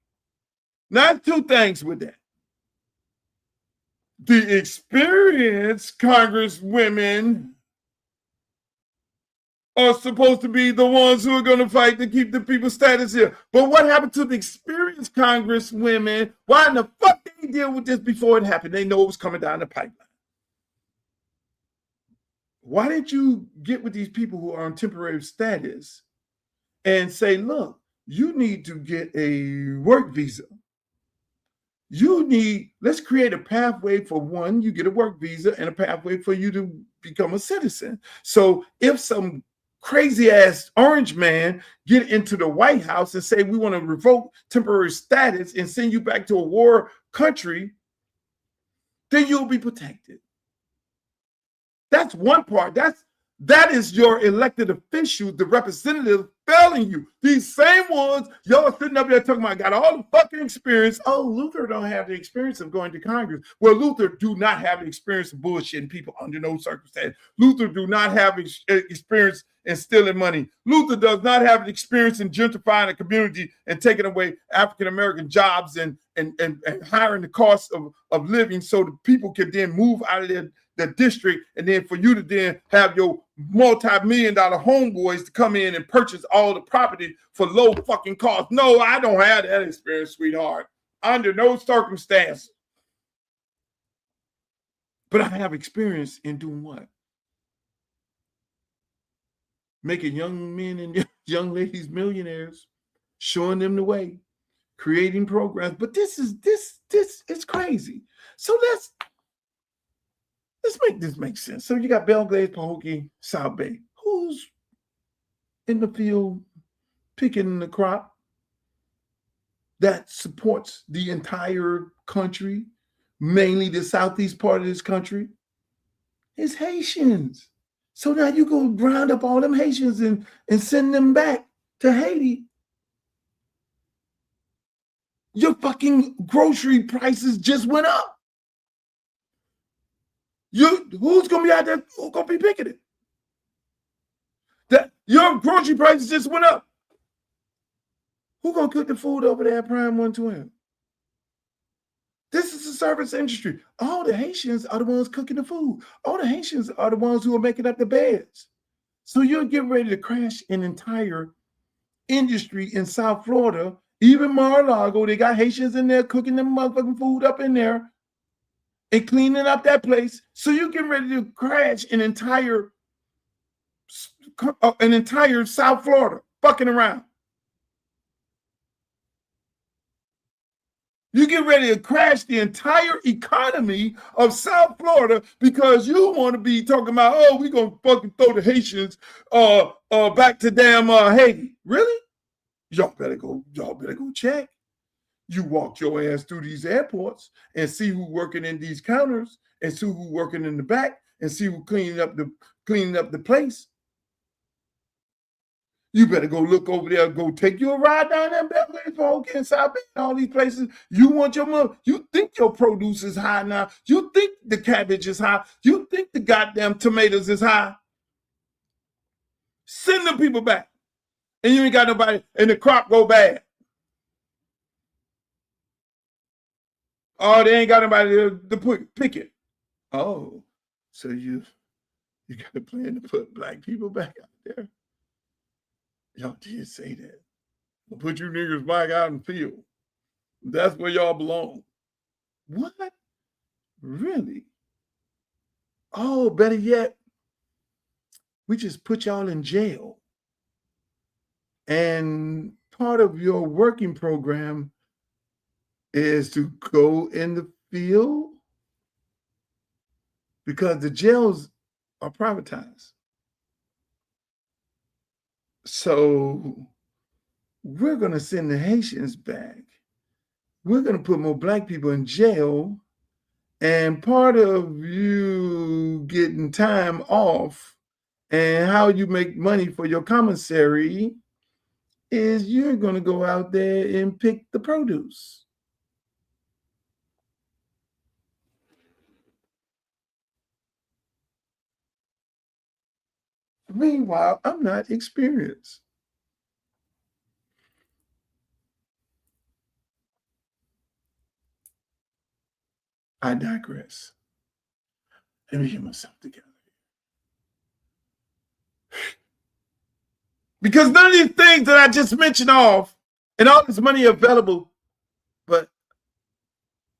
Now, two things with that. The experienced congresswomen are supposed to be the ones who are going to fight to keep the people's status here. But what happened to the experienced congresswomen? Why in the fuck they deal with this before it happened? They know it was coming down the pipeline. Why didn't you get with these people who are on temporary status and say, look, you need to get a work visa. Let's create a pathway for one, you get a work visa, and a pathway for you to become a citizen. So if some crazy ass orange man get into the White House and say, we want to revoke temporary status and send you back to a war country, then you'll be protected. That's one part. That is your elected official, the representative failing you. These same ones, y'all sitting up there talking about got all the fucking experience. Oh, Luther don't have the experience of going to Congress. Well, Luther do not have the experience of bullshitting people under no circumstance. Luther do not have experience in stealing money. Luther does not have the experience in gentrifying a community and taking away African-American jobs and hiring the cost of living so the people can then move out of the district, and then for you to then have your multi-million-dollar homeboys to come in and purchase all the property for low fucking cost. No, I don't have that experience, sweetheart. Under no circumstance. But I have experience in doing what? Making young men and young ladies millionaires, showing them the way, creating programs. But this is crazy. So let's make this make sense. So you got Belgrade, Pahokee, South Bay. Who's in the field picking the crop that supports the entire country, mainly the southeast part of this country? It's Haitians. So now you go round up all them Haitians and send them back to Haiti. Your fucking grocery prices just went up. Who's gonna be out there? Who's gonna be picking it? That your grocery prices just went up. Who's gonna cook the food over there at Prime 112? This is the service industry. All the Haitians are the ones cooking the food. All the Haitians are the ones who are making up the beds. So you're getting ready to crash an entire industry in South Florida, even Mar-a-Lago, they got Haitians in there cooking them motherfucking food up in there and cleaning up that place. So you get ready to crash an entire South Florida fucking around. You get ready to crash the entire economy of South Florida because you want to be talking about, oh, we're going to fucking throw the Haitians back to damn Haiti. Really? Y'all better go check. You walk your ass through these airports and see who's working in these counters and see who's working in the back and see who's cleaning up the place. You better go look over there, go take you a ride down there in Beverly Hills, in South Bend, all these places. You want your money. You think your produce is high now. You think the cabbage is high. You think the goddamn tomatoes is high. Send them people back. And you ain't got nobody, and the crop go bad. Oh, they ain't got nobody to pick it. Oh, so you got a plan to put black people back out there? Y'all did say that. I'll put you niggas back out in the field. That's where y'all belong. What? Really? Oh, better yet, we just put y'all in jail. And part of your working program is to go in the field because the jails are privatized. So we're going to send the Haitians back. We're going to put more black people in jail. And part of you getting time off and how you make money for your commissary is you're going to go out there and pick the produce. Meanwhile, I'm not experienced. I digress. Let me get myself together. Because none of these things that I just mentioned off and all this money available, but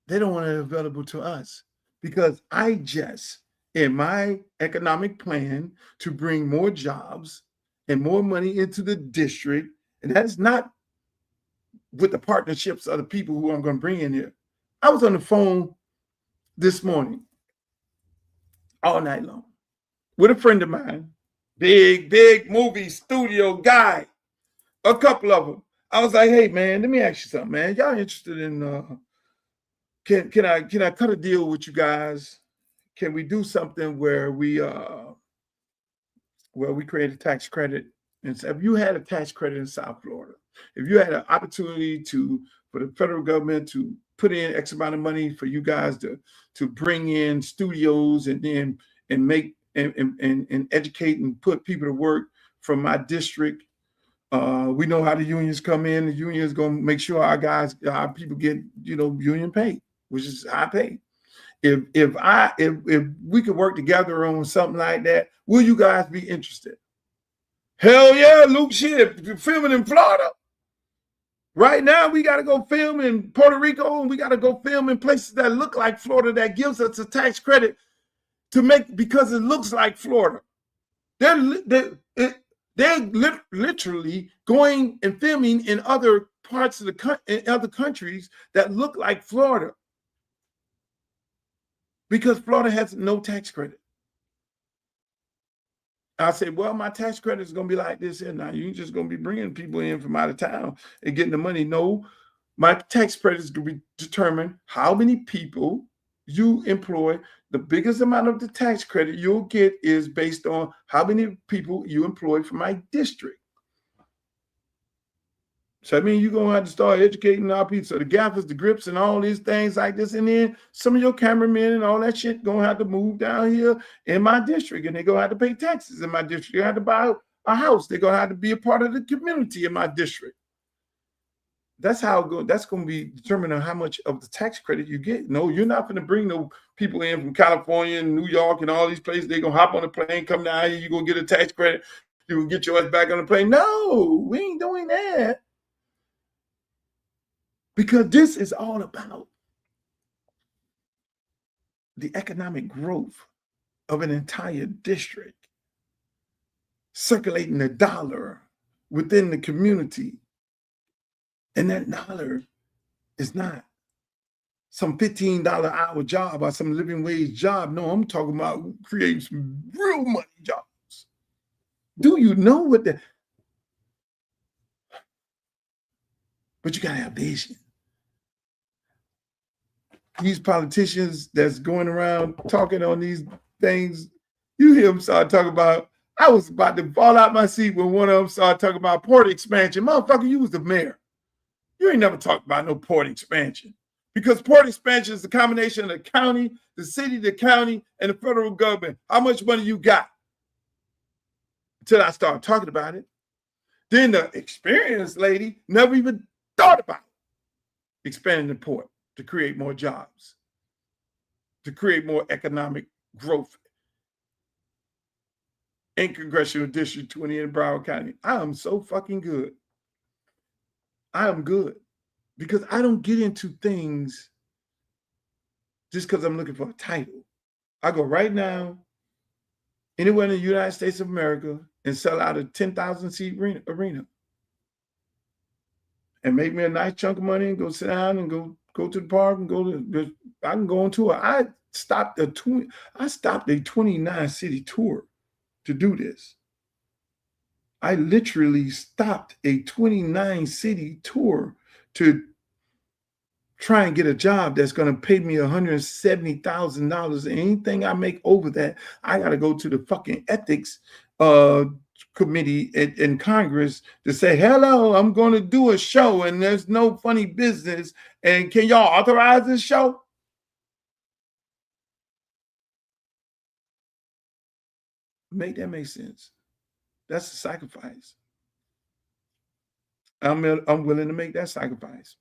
they don't want it available to us because I just, in my economic plan to bring more jobs and more money into the district, and that's not with the partnerships of the people who I'm going to bring in here. I was on the phone this morning all night long with a friend of mine, big movie studio guy, a couple of them. I was like, hey man, let me ask you something, man. Y'all interested in can I cut a deal with you guys? Can we do something where we create a tax credit? And so if you had a tax credit in South Florida, if you had an opportunity for the federal government to put in X amount of money for you guys to bring in studios and then make and educate and put people to work from my district. We know how the unions come in. The union is going to make sure our people get, union pay, which is high pay. If we could work together on something like that, will you guys be interested? Hell yeah, Luke, shit, filming in Florida. Right now, we got to go film in Puerto Rico, and we got to go film in places that look like Florida that gives us a tax credit because it looks like Florida. They're literally going and filming in other parts of in other countries that look like Florida because Florida has no tax credit. I said, well, my tax credit is going to be like this here now. You're just going to be bringing people in from out of town and getting the money. No, my tax credit is going to be determined how many people you employ. The biggest amount of the tax credit you'll get is based on how many people you employ from my district. So I mean, you're going to have to start educating our people. So the gaffers, the grips, and all these things like this. And then some of your cameramen and all that shit going to have to move down here in my district. And they're going to have to pay taxes in my district. They're going to have to buy a house. They're going to have to be a part of the community in my district. That's going to be determined on how much of the tax credit you get. No, you're not going to bring no people in from California and New York and all these places. They're going to hop on a plane, come down here. You're going to get a tax credit. You will get your ass back on the plane. No, we ain't doing that. Because this is all about the economic growth of an entire district, circulating the dollar within the community. And that dollar is not some $15 hour job or some living wage job. No, I'm talking about creating some real money jobs. Do you know what the... But you got to have vision. These politicians that's going around talking on these things, you hear them start talking about, I was about to fall out my seat when one of them started talking about port expansion. Motherfucker, you was the mayor. You ain't never talked about no port expansion. Because port expansion is the combination of the county, the city, the county, and the federal government. How much money you got? Until I started talking about it. Then the experienced lady never even thought about expanding the port to create more jobs, to create more economic growth in Congressional District 20 in Broward County. I am so fucking good. I am good because I don't get into things just because I'm looking for a title. I go right now anywhere in the United States of America and sell out a 10,000 seat arena and make me a nice chunk of money and go sit down and go to the park and I can go on tour. I stopped a 29 city tour to do this. I literally stopped a 29 city tour to try and get a job that's going to pay me $170,000. Anything I make over that, I got to go to the fucking ethics committee in Congress to say, hello, I'm going to do a show and there's no funny business. And can y'all authorize this show? Make that make sense. That's a sacrifice. I'm willing to make that sacrifice.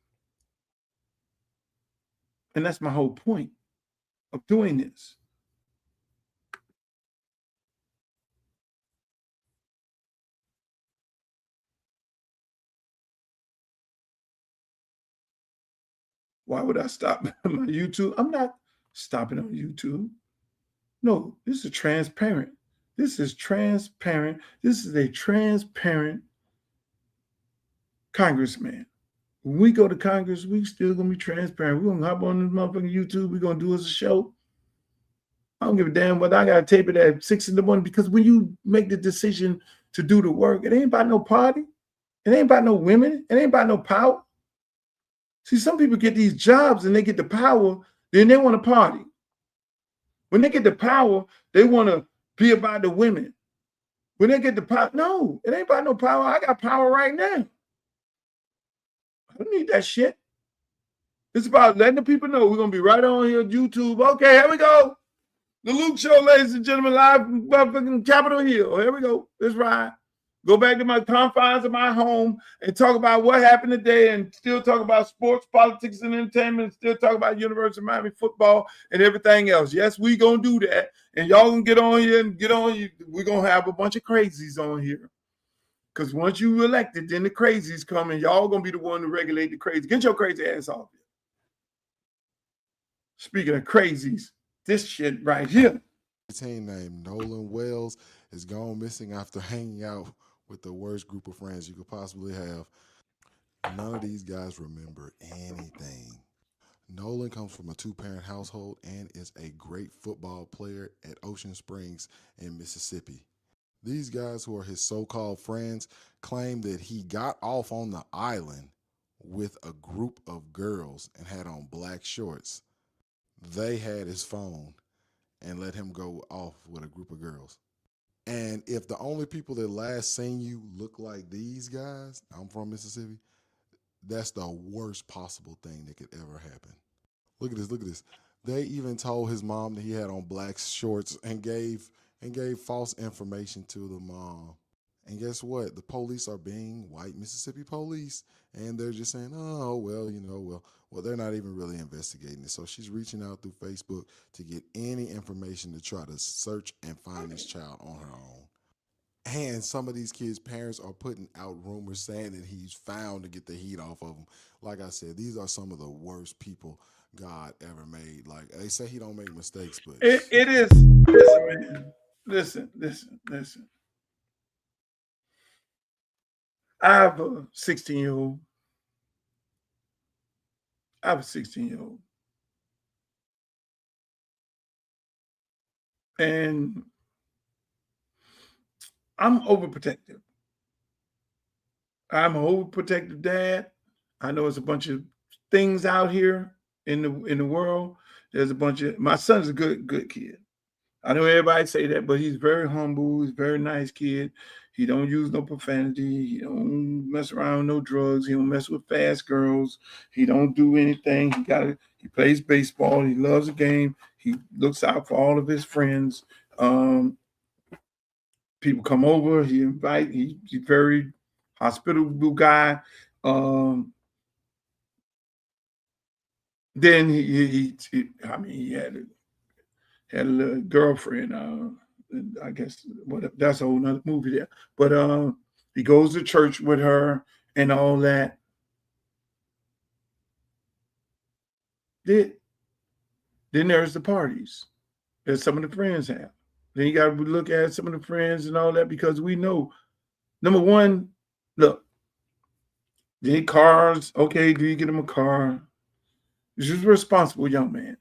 And that's my whole point of doing this. Why would I stop my YouTube? I'm not stopping on YouTube. No, this is transparent. This is transparent. This is a transparent congressman. When we go to Congress, we still gonna be transparent. We're gonna hop on this motherfucking YouTube. We're gonna do us a show. I don't give a damn whether I gotta tape it at 6 in the morning, because when you make the decision to do the work, it ain't about no party. It ain't about no women. It ain't about no power. See, some people get these jobs and they get the power, then they want to party. When they get the power, they want to be about the women. When they get the power, no, it ain't about no power. I got power right now. I don't need that shit. It's about letting the people know we're going to be right on here on YouTube. Okay, here we go. The Luke Show, ladies and gentlemen, live from motherfucking Capitol Hill. Here we go. Let's ride. Go back to my confines of my home and talk about what happened today and still talk about sports, politics, and entertainment, and still talk about University of Miami football and everything else. Yes, we going to do that. And y'all can get on here and get on. We're going to have a bunch of crazies on here. Because once you elected, then the crazies come and y'all going to be the one to regulate the crazy. Get your crazy ass off here. Speaking of crazies, this shit right here. A team named Nolan Wells is gone missing after hanging out with the worst group of friends you could possibly have. None of these guys remember anything. Nolan comes from a 2-parent household and is a great football player at Ocean Springs in Mississippi. These guys, who are his so-called friends, claim that he got off on the island with a group of girls and had on black shorts. They had his phone and let him go off with a group of girls. And if the only people that last seen you look like these guys, I'm from Mississippi, that's the worst possible thing that could ever happen. Look at this, look at this. They even told his mom that he had on black shorts and gave false information to the mom. And guess what? The police are being white Mississippi police, and they're just saying, oh, well, they're not even really investigating it. So she's reaching out through Facebook to get any information to try to search and find this child on her own. And some of these kids' parents are putting out rumors saying that he's found to get the heat off of them. Like I said, these are some of the worst people God ever made. Like they say he don't make mistakes, but It is. Listen, man. Listen. I have a 16-year-old. I have a 16-year-old. And I'm overprotective. I'm an overprotective dad. I know it's a bunch of things out here in the world. There's a bunch of my son's a good kid. I know everybody say that, but he's very humble. He's a very nice kid. He don't use no profanity. He don't mess around with no drugs. He don't mess with fast girls. He don't do anything. He plays baseball. He loves the game. He looks out for all of his friends. People come over. He's very hospitable guy. Then he had a little girlfriend. I guess that's a whole nother movie there. But he goes to church with her and all that. Then there's the parties that some of the friends have. Then you got to look at some of the friends and all that because we know, number one, look, they need cars. Okay, do you get them a car? You're a responsible young man.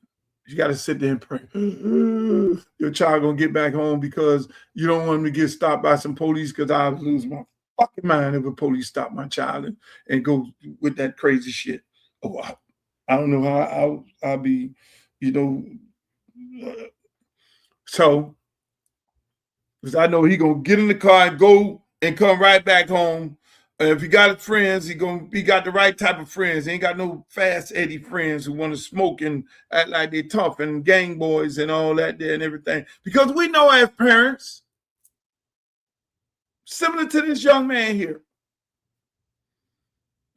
You got to sit there and pray. Your child gonna get back home because you don't want him to get stopped by some police because I would lose my fucking mind if a police stop my child and go with that crazy shit. Oh, I don't know how I'll be, so because I know he gonna get in the car and go and come right back home. And if he got his friends, he got the right type of friends. He ain't got no fast Eddie friends who want to smoke and act like they tough and gang boys and all that there and everything. Because we know as parents, similar to this young man here,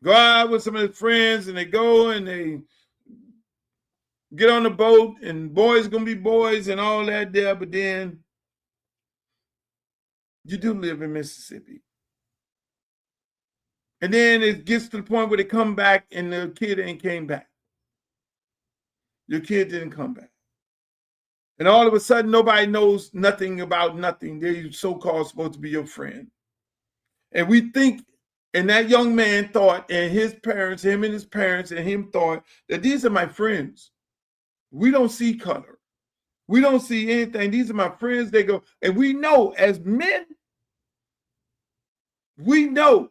go out with some of his friends and they go and they get on the boat and boys gonna be boys and all that there. But then you do live in Mississippi. And then it gets to the point where they come back and the kid ain't came back. Your kid didn't come back. And all of a sudden, nobody knows nothing about nothing. They're so-called supposed to be your friend. And we think, and that young man thought, and his parents, him and his parents, and him thought that these are my friends. We don't see color. We don't see anything. These are my friends. They go, and we know as men, we know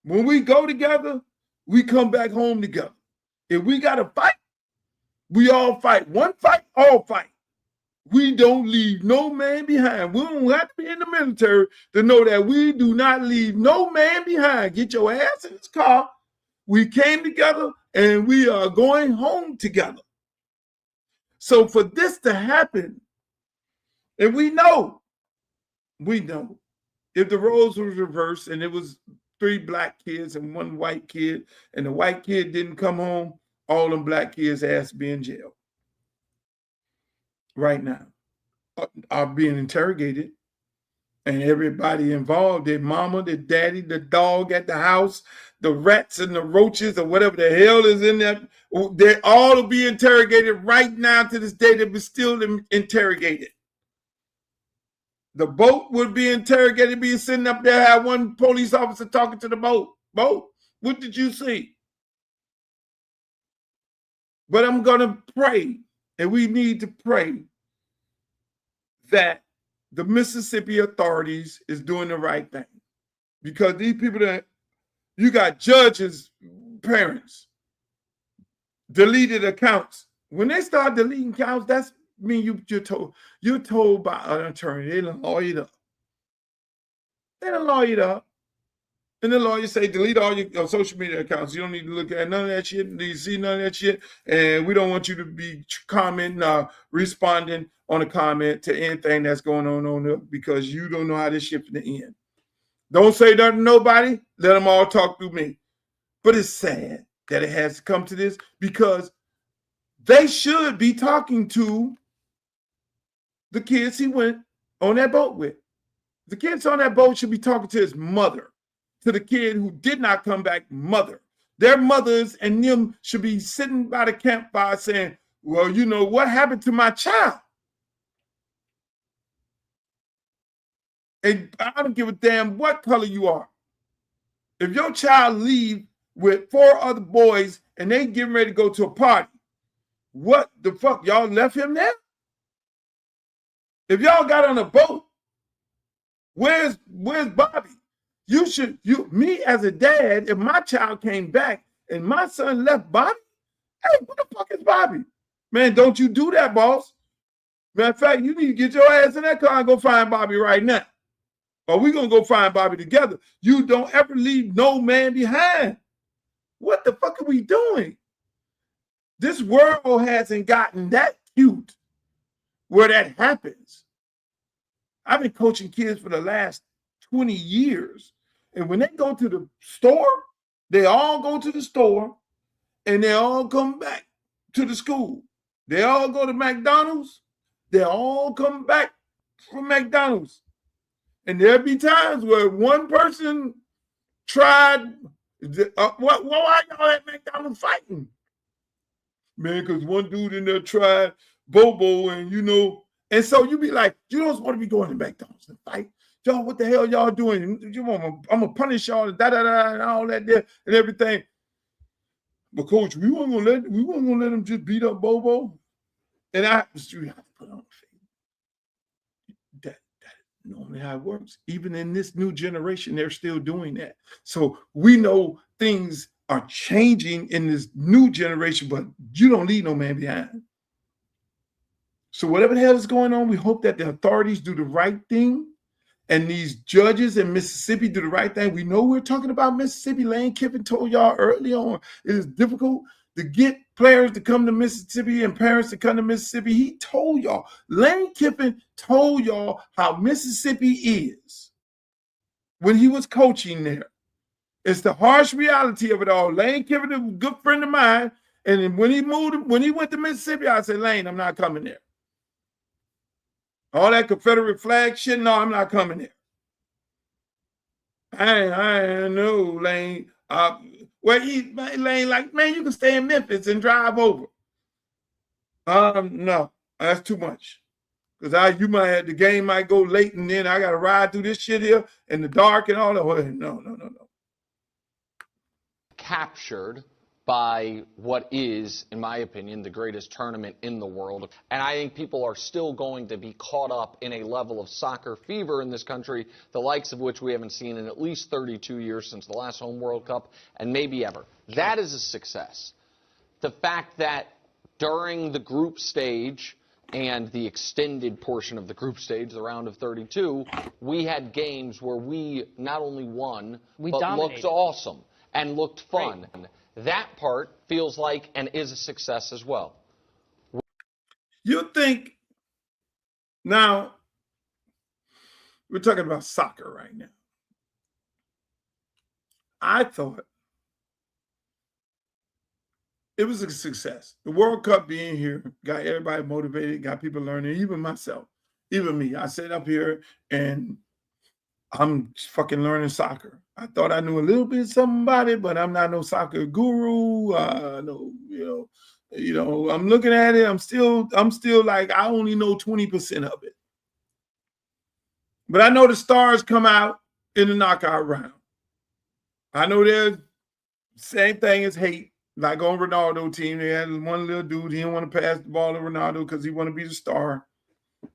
when we go together, we come back home together. If we got to fight, we all fight. One fight, all fight. We don't leave no man behind. We don't have to be in the military to know that we do not leave no man behind. Get your ass in this car. We came together and we are going home together. So for this to happen, and we know, if the roles were reversed and it was 3 black kids and 1 white kid, and the white kid didn't come home, all them black kids' ass be in jail right now, are being interrogated. And everybody involved, their mama, their daddy, the dog at the house, the rats and the roaches or whatever the hell is in there, they all will be interrogated right now to this day. They'll be still interrogated. The boat would be interrogated, be sitting up there, have one police officer talking to the boat. Boat, what did you see? But I'm going to pray, and we need to pray that the Mississippi authorities is doing the right thing. Because these people that, you got judges, parents, deleted accounts. When they start deleting accounts, that's mean you're told by an attorney, they done lawyered up. They done lawyered up. And the lawyer say, delete all your social media accounts. You don't need to look at none of that shit. You see none of that shit. And we don't want you to be commenting, responding on a comment to anything that's going on there because you don't know how this shit's going to end. Don't say nothing to nobody. Let them all talk through me. But it's sad that it has to come to this because they should be talking to the kids he went on that boat with. The kids on that boat should be talking to his mother, to the kid who did not come back, mother. Their mothers and them should be sitting by the campfire saying, well, you know, what happened to my child? And I don't give a damn what color you are. If your child leave with 4 other boys and they getting ready to go to a party, what the fuck? Y'all left him there? If y'all got on a boat, where's Bobby? Me as a dad, if my child came back and my son left Bobby, hey, what the fuck is Bobby? Man, don't you do that, boss. Matter of fact, you need to get your ass in that car and go find Bobby right now. Or we're going to go find Bobby together. You don't ever leave no man behind. What the fuck are we doing? This world hasn't gotten that cute where that happens. I've been coaching kids for the last 20 years. And when they go to the store, they all go to the store and they all come back to the school. They all go to McDonald's. They all come back from McDonald's. And there'll be times where one person tried, why y'all at McDonald's fighting? Man, because one dude in there tried Bobo and, you know, and so you be like, you don't want to be going to McDonald's and fight. Y'all, what the hell y'all doing? I'm going to punish y'all and and all that there and everything. But coach, we weren't gonna let him just beat up Bobo. And you have to put on the face. That normally how it works. Even in this new generation, they're still doing that. So we know things are changing in this new generation, but you don't leave no man behind. So whatever the hell is going on, we hope that the authorities do the right thing. And these judges in Mississippi do the right thing. We know we're talking about Mississippi. Lane Kiffin told y'all early on, it is difficult to get players to come to Mississippi and parents to come to Mississippi. He told y'all, Lane Kiffin told y'all how Mississippi is when he was coaching there. It's the harsh reality of it all. Lane Kiffin is a good friend of mine. And when he went to Mississippi, I said, Lane, I'm not coming there. All that Confederate flag shit, no, I'm not coming there. I know, Lane. Lane, like, man, you can stay in Memphis and drive over. No, that's too much. Because the game might go late and then I got to ride through this shit here in the dark and all that. No. Captured by what is, in my opinion, the greatest tournament in the world. And I think people are still going to be caught up in a level of soccer fever in this country, the likes of which we haven't seen in at least 32 years since the last home World Cup, and maybe ever. That is a success. The fact that during the group stage and the extended portion of the group stage, the round of 32, we had games where we not only won, but looked awesome and looked fun. Great. That part feels like and is a success as well. You think, now, we're talking about soccer right now. I thought it was a success. The World Cup being here got everybody motivated, got people learning, even myself, even me. I sat up here and I'm fucking learning soccer. I thought I knew a little bit something about it, but I'm not no soccer guru. I'm looking at it. I'm still like, I only know 20% of it. But I know the stars come out in the knockout round. I know there's same thing as hate. Like on Ronaldo team, they had one little dude, he didn't want to pass the ball to Ronaldo because he wanted to be the star.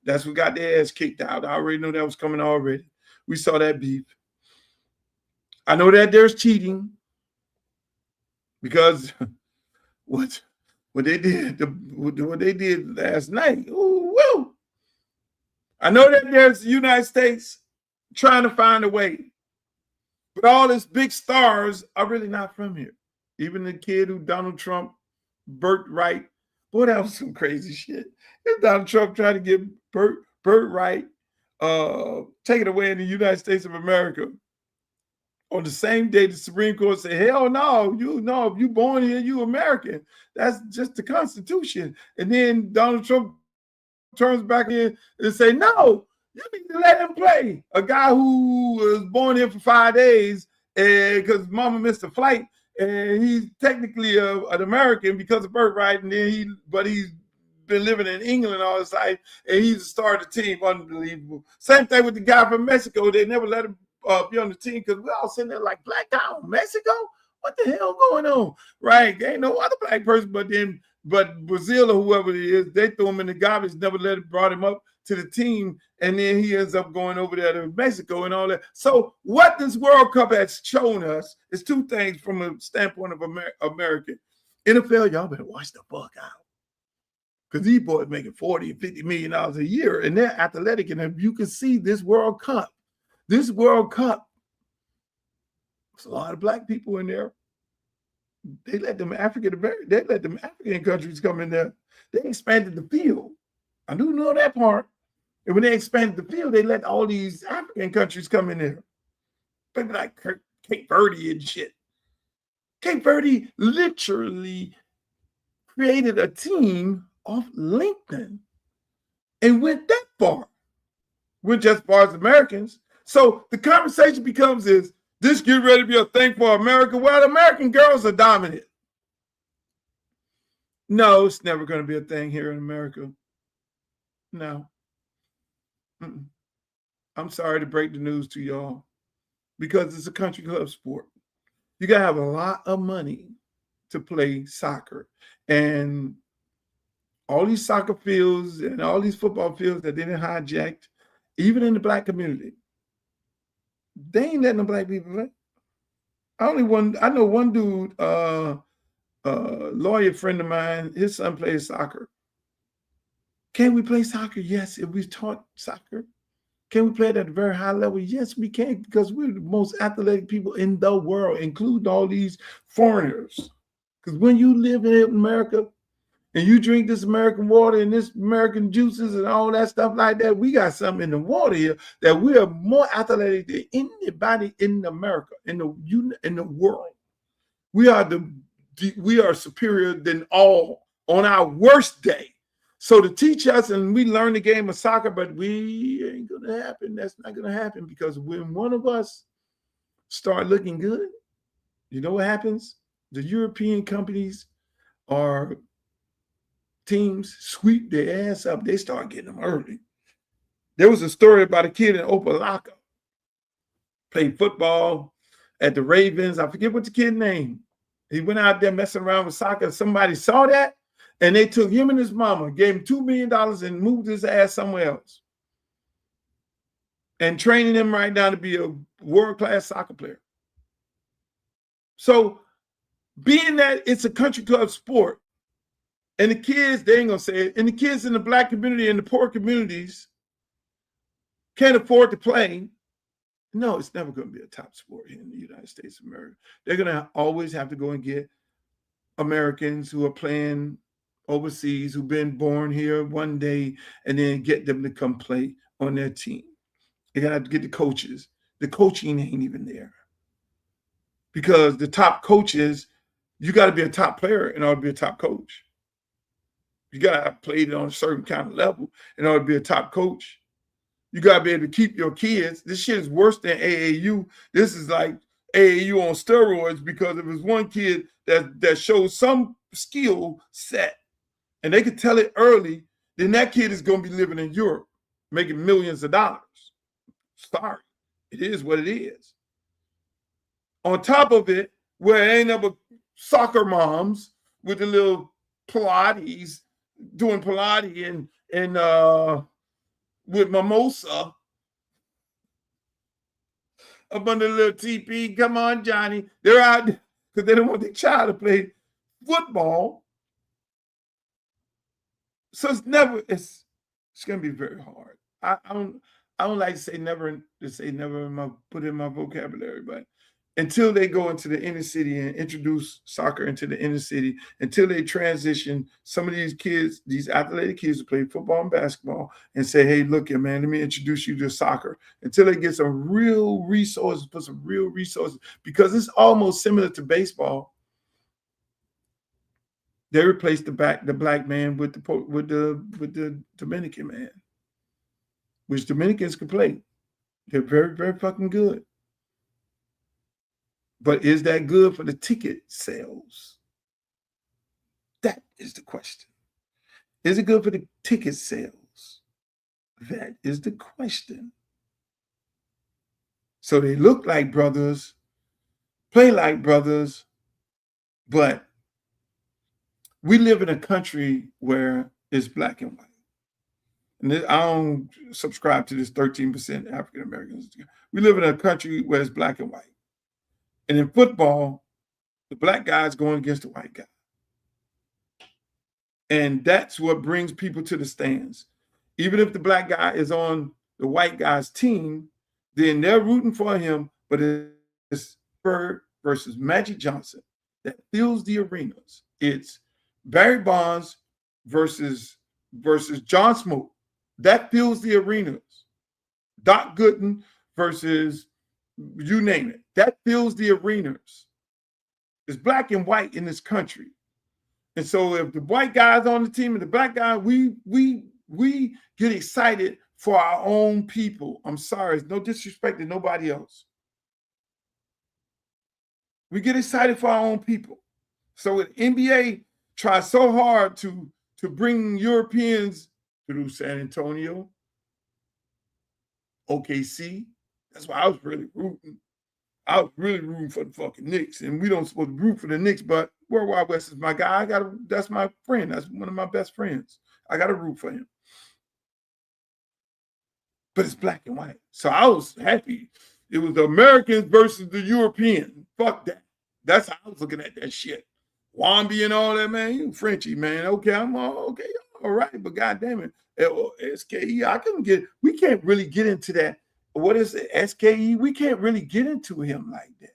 That's what got their ass kicked out. I already know that was coming already. We saw that beef. I know that there's cheating because what they did last night. Ooh, woo. I know that there's the United States trying to find a way, but all these big stars are really not from here. Even the kid who Donald Trump Burt Wright, boy, that was some crazy shit. If Donald Trump tried to get Burt Wright taken away in the United States of America, on the same day the Supreme Court said, hell no, if you born here, you American. That's just the Constitution. And then Donald Trump turns back in and say, no, You need to let him play. A guy who was born here for 5 days because mama missed a flight, and he's technically an American because of birthright, and then he's been living in England all his life, and he's a star of the team. Unbelievable. Same thing with the guy from Mexico. They never let him be on the team because we're all sitting there like, black guy on Mexico? What the hell going on? Right? There ain't no other black person but Brazil or whoever it is, they threw him in the garbage, never brought him up to the team, and then he ends up going over there to Mexico and all that. So what this World Cup has shown us is two things from a standpoint of American. NFL, y'all better watch the fuck out. Because these boys making $40 and $50 million a year, and they're athletic. And if you can see this World Cup, there's a lot of black people in there. They let them African countries come in there. They expanded the field. I do know that part. And when they expanded the field, they let all these African countries come in there. People like Cape Verde and shit. Cape Verde literally created a team off LinkedIn and went that far. Went just as far as Americans. So the conversation becomes is, this get ready to be a thing for America? Well, American girls are dominant. No, it's never going to be a thing here in America. No. I'm sorry to break the news to y'all, because it's a country club sport. You got to have a lot of money to play soccer. And all these soccer fields and all these football fields that they didn't hijack, even in the black community, they ain't letting the black people play. I know one dude, lawyer friend of mine, his son plays soccer. Can we play soccer? Yes, if we taught soccer. Can we play it at a very high level? Yes, we can, because we're the most athletic people in the world, including all these foreigners. Because when you live in America and you drink this American water and this American juices and all that stuff like that, we got something in the water here that we are more athletic than anybody in America, in the world. We are superior than all on our worst day. So to teach us, and we learn the game of soccer, but we ain't gonna happen. That's not gonna happen, because when one of us start looking good, you know what happens? The European companies or teams sweep their ass up. They start getting them early. There was a story about a kid in Opelika, played football at the Ravens. I forget what the kid's name. He went out there messing around with soccer. Somebody saw that, and they took him and his mama, gave him $2 million and moved his ass somewhere else, and training him right now to be a world-class soccer player. So being that it's a country club sport, and the kids, they ain't gonna say it, and the kids in the black community and the poor communities can't afford to play, no, it's never gonna be a top sport here in the United States of America. They're gonna always have to go and get Americans who are playing overseas, who've been born here one day, and then get them to come play on their team. They gotta have to get the coaches. The coaching ain't even there, because the top coaches, you got to be a top player in order to be a top coach. You got to have played on a certain kind of level in order to be a top coach. You got to be able to keep your kids. This shit is worse than AAU. This is like AAU on steroids, because if it's one kid that shows some skill set and they could tell it early, then that kid is going to be living in Europe, making millions of dollars. Sorry, it is what it is. On top of it, where ain't no soccer moms with the little Pilates, doing Pilates and with mimosa up under the little TP. Come on, Johnny. They're out because they don't want their child to play football. So it's going to be very hard. I don't like to say never put in my vocabulary, but until they go into the inner city and introduce soccer into the inner city, until they transition some of these kids, these athletic kids who play football and basketball, and say, hey, look here, man, let me introduce you to soccer, until they get some real resources, because it's almost similar to baseball. They replaced the black man with the Dominican man. which Dominicans can play. They're very, very fucking good. But is that good for the ticket sales? That is the question. Is it good for the ticket sales? That is the question. So they look like brothers, play like brothers, but we live in a country where it's black and white. And I don't subscribe to this 13% African Americans. We live in a country where it's black and white. And in football, the black guy's going against the white guy. And that's what brings people to the stands. Even if the black guy is on the white guy's team, then they're rooting for him, but it's Bird versus Magic Johnson that fills the arenas. It's Barry Bonds versus John Smoke. That fills the arenas. Doc Gooden versus you name it. That fills the arenas. It's black and white in this country. And so if the white guy's on the team and the black guy, we get excited for our own people. I'm sorry, it's no disrespect to nobody else. We get excited for our own people. So the NBA tries so hard to bring Europeans through San Antonio, OKC. That's why I was really rooting. I was really rooting for the fucking Knicks, and we don't supposed to root for the Knicks, but World Wide West is my guy. That's my friend. That's one of my best friends. I got to root for him. But it's black and white. So I was happy. It was the Americans versus the European. Fuck that. That's how I was looking at that shit. Wambi and all that, man. You Frenchy, man. Okay, I'm all okay. All right, but goddamn it. SKE, I couldn't get, we can't really get into that. What is it? SKE? We can't really get into him like that.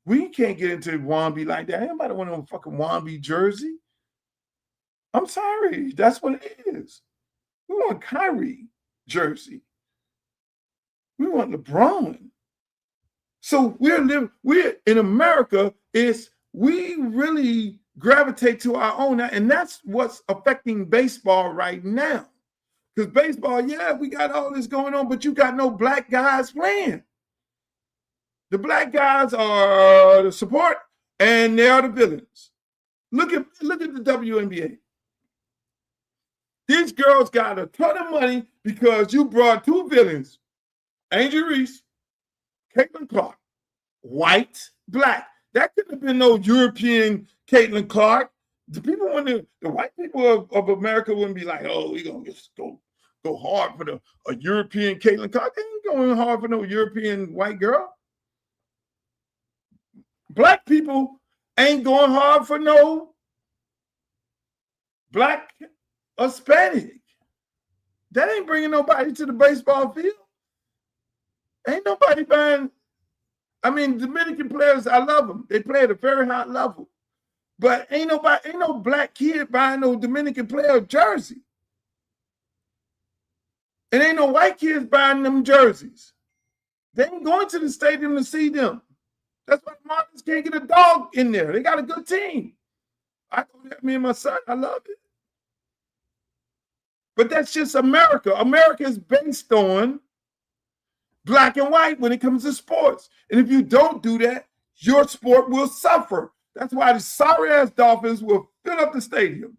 We can't get into Wambi like that. Anybody want a fucking Wambi jersey? I'm sorry. That's what it is. We want Kyrie jersey. We want LeBron. So we're in America, we really gravitate to our own, and that's what's affecting baseball right now. Because baseball, yeah, we got all this going on, but you got no black guys playing. The black guys are the support, and they are the villains. Look at the WNBA. These girls got a ton of money because you brought two villains, Angel Reese, Caitlin Clark, white, black. That couldn't have been no European Caitlin Clark. The white people of America wouldn't be like, oh, we're gonna just go hard for a European Caitlin Clark. They ain't going hard for no European white girl. Black people ain't going hard for no black or Hispanic. That ain't bringing nobody to the baseball field. Ain't nobody buying. I mean, Dominican players, I love them. They play at a very high level. But ain't no black kid buying no Dominican player jersey. And ain't no white kids buying them jerseys. They ain't going to the stadium to see them. That's why the Marlins can't get a dog in there. They got a good team. I go there, me and my son, I love it. But that's just America. America is based on black and white when it comes to sports. And if you don't do that, your sport will suffer. That's why the sorry-ass Dolphins will fill up the stadium.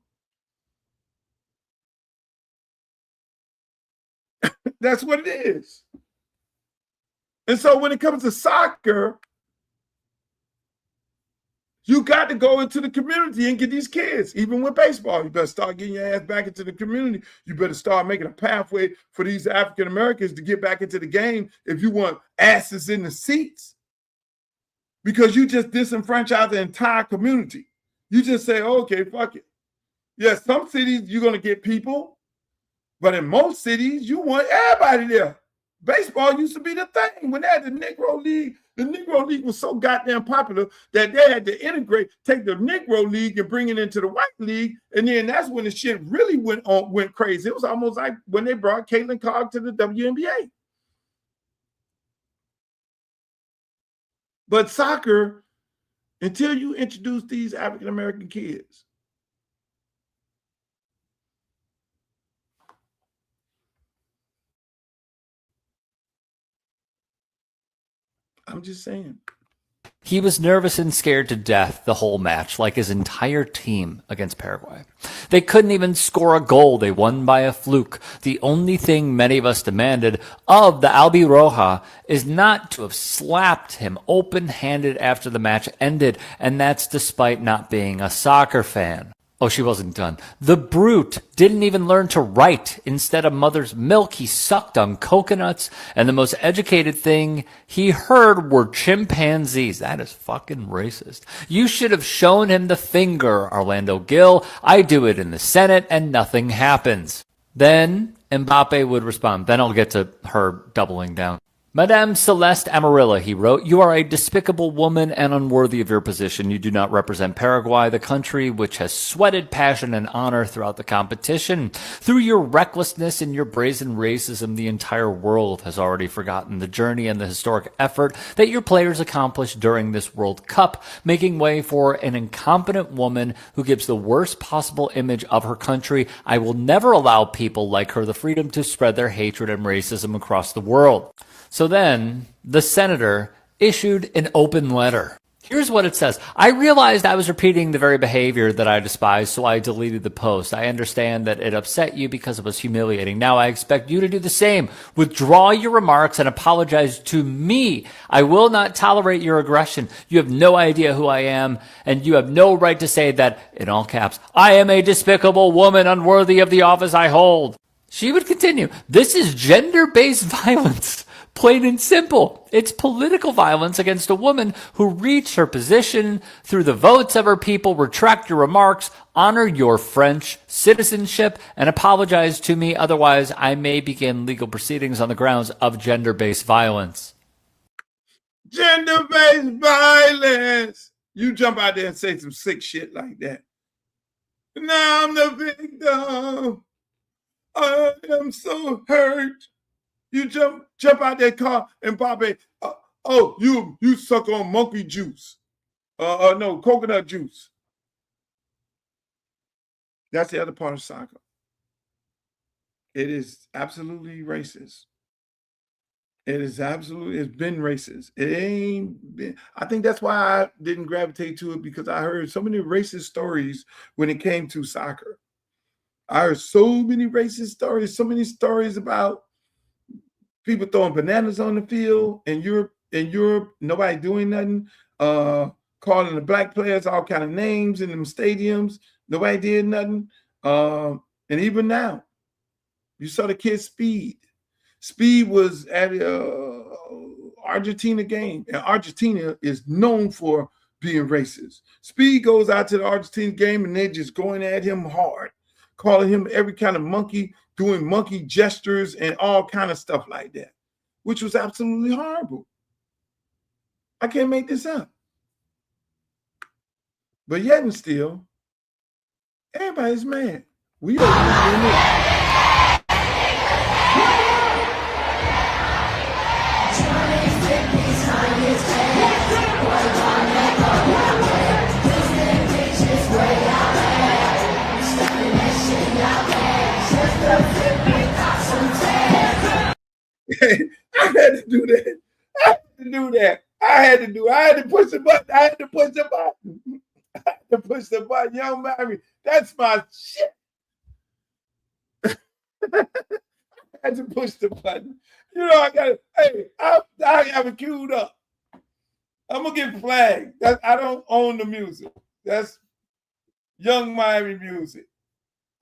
That's what it is. And so when it comes to soccer, you got to go into the community and get these kids. Even with baseball, you better start getting your ass back into the community. You better start making a pathway for these African Americans to get back into the game if you want asses in the seats. Because you just disenfranchise the entire community. You just say, okay, fuck it. Yes, some cities you're going to get people, but in most cities, you want everybody there. Baseball used to be the thing. When they had the Negro League was so goddamn popular that they had to take the Negro League and bring it into the white league. And then that's when the shit really went crazy. It was almost like when they brought Caitlin Clark to the WNBA. But soccer, until you introduce these African-American kids, I'm just saying. He was nervous and scared to death the whole match, like his entire team against Paraguay. They couldn't even score a goal. They won by a fluke. The only thing many of us demanded of the Albiroja is not to have slapped him open-handed after the match ended, and that's despite not being a soccer fan. Oh, she wasn't done. The brute didn't even learn to write. Instead of mother's milk, he sucked on coconuts, and the most educated thing he heard were chimpanzees. That is fucking racist. You should have shown him the finger, Orlando Gill. I do it in the Senate, and nothing happens. Then Mbappe would respond. Then I'll get to her doubling down. Madame Celeste Amarilla, he wrote, you are a despicable woman and unworthy of your position. You do not represent Paraguay, the country which has sweated passion and honor throughout the competition. Through your recklessness and your brazen racism, the entire world has already forgotten the journey and the historic effort that your players accomplished during this World Cup, making way for an incompetent woman who gives the worst possible image of her country. I will never allow people like her the freedom to spread their hatred and racism across the world. So then, the senator issued an open letter. Here's what it says. I realized I was repeating the very behavior that I despise, so I deleted the post. I understand that it upset you because it was humiliating. Now I expect you to do the same. Withdraw your remarks and apologize to me. I will not tolerate your aggression. You have no idea who I am, and you have no right to say that, in all caps, I am a despicable woman unworthy of the office I hold. She would continue. This is gender-based violence. Plain and simple. It's political violence against a woman who reached her position through the votes of her people. Retract your remarks, honor your French citizenship, and apologize to me. Otherwise, I may begin legal proceedings on the grounds of gender-based violence. Gender-based violence. You jump out there and say some sick shit like that. Now I'm the victim. I am so hurt. You jump out that car and Bobby, you suck on monkey juice. No, coconut juice. That's the other part of soccer. It is absolutely racist. It's been racist. It ain't been, I think that's why I didn't gravitate to it, because I heard so many racist stories when it came to soccer. I heard so many racist stories, so many stories about people throwing bananas on the field in Europe, nobody doing nothing, calling the black players all kind of names in them stadiums, nobody did nothing. And even now, you saw the kid Speed. Speed was at a Argentina game, and Argentina is known for being racist. Speed goes out to the Argentina game, and they're just going at him hard, calling him every kind of monkey, doing monkey gestures and all kind of stuff like that, which was absolutely horrible. I can't make this up. But yet and still, everybody's mad. We don't do it. I had to do that. I had to push the button. Young Mary, that's my shit. I had to push the button. You know, I have it queued up. I'm gonna get flagged. I don't own the music. That's Young Miami music.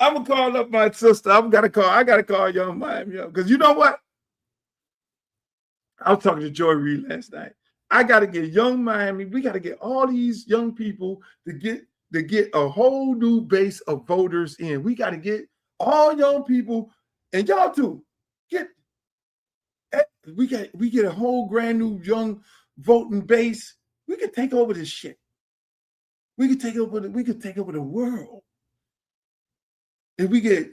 I'm gonna call up my sister. I gotta call Young Miami up, because you know what? I was talking to Joy Reid last night. I got to get Young Miami. We got to get all these young people to get a whole new base of voters in. We got to get all young people, and y'all too. We get a whole brand new young voting base. We could take over this shit. We could take over the world. If we get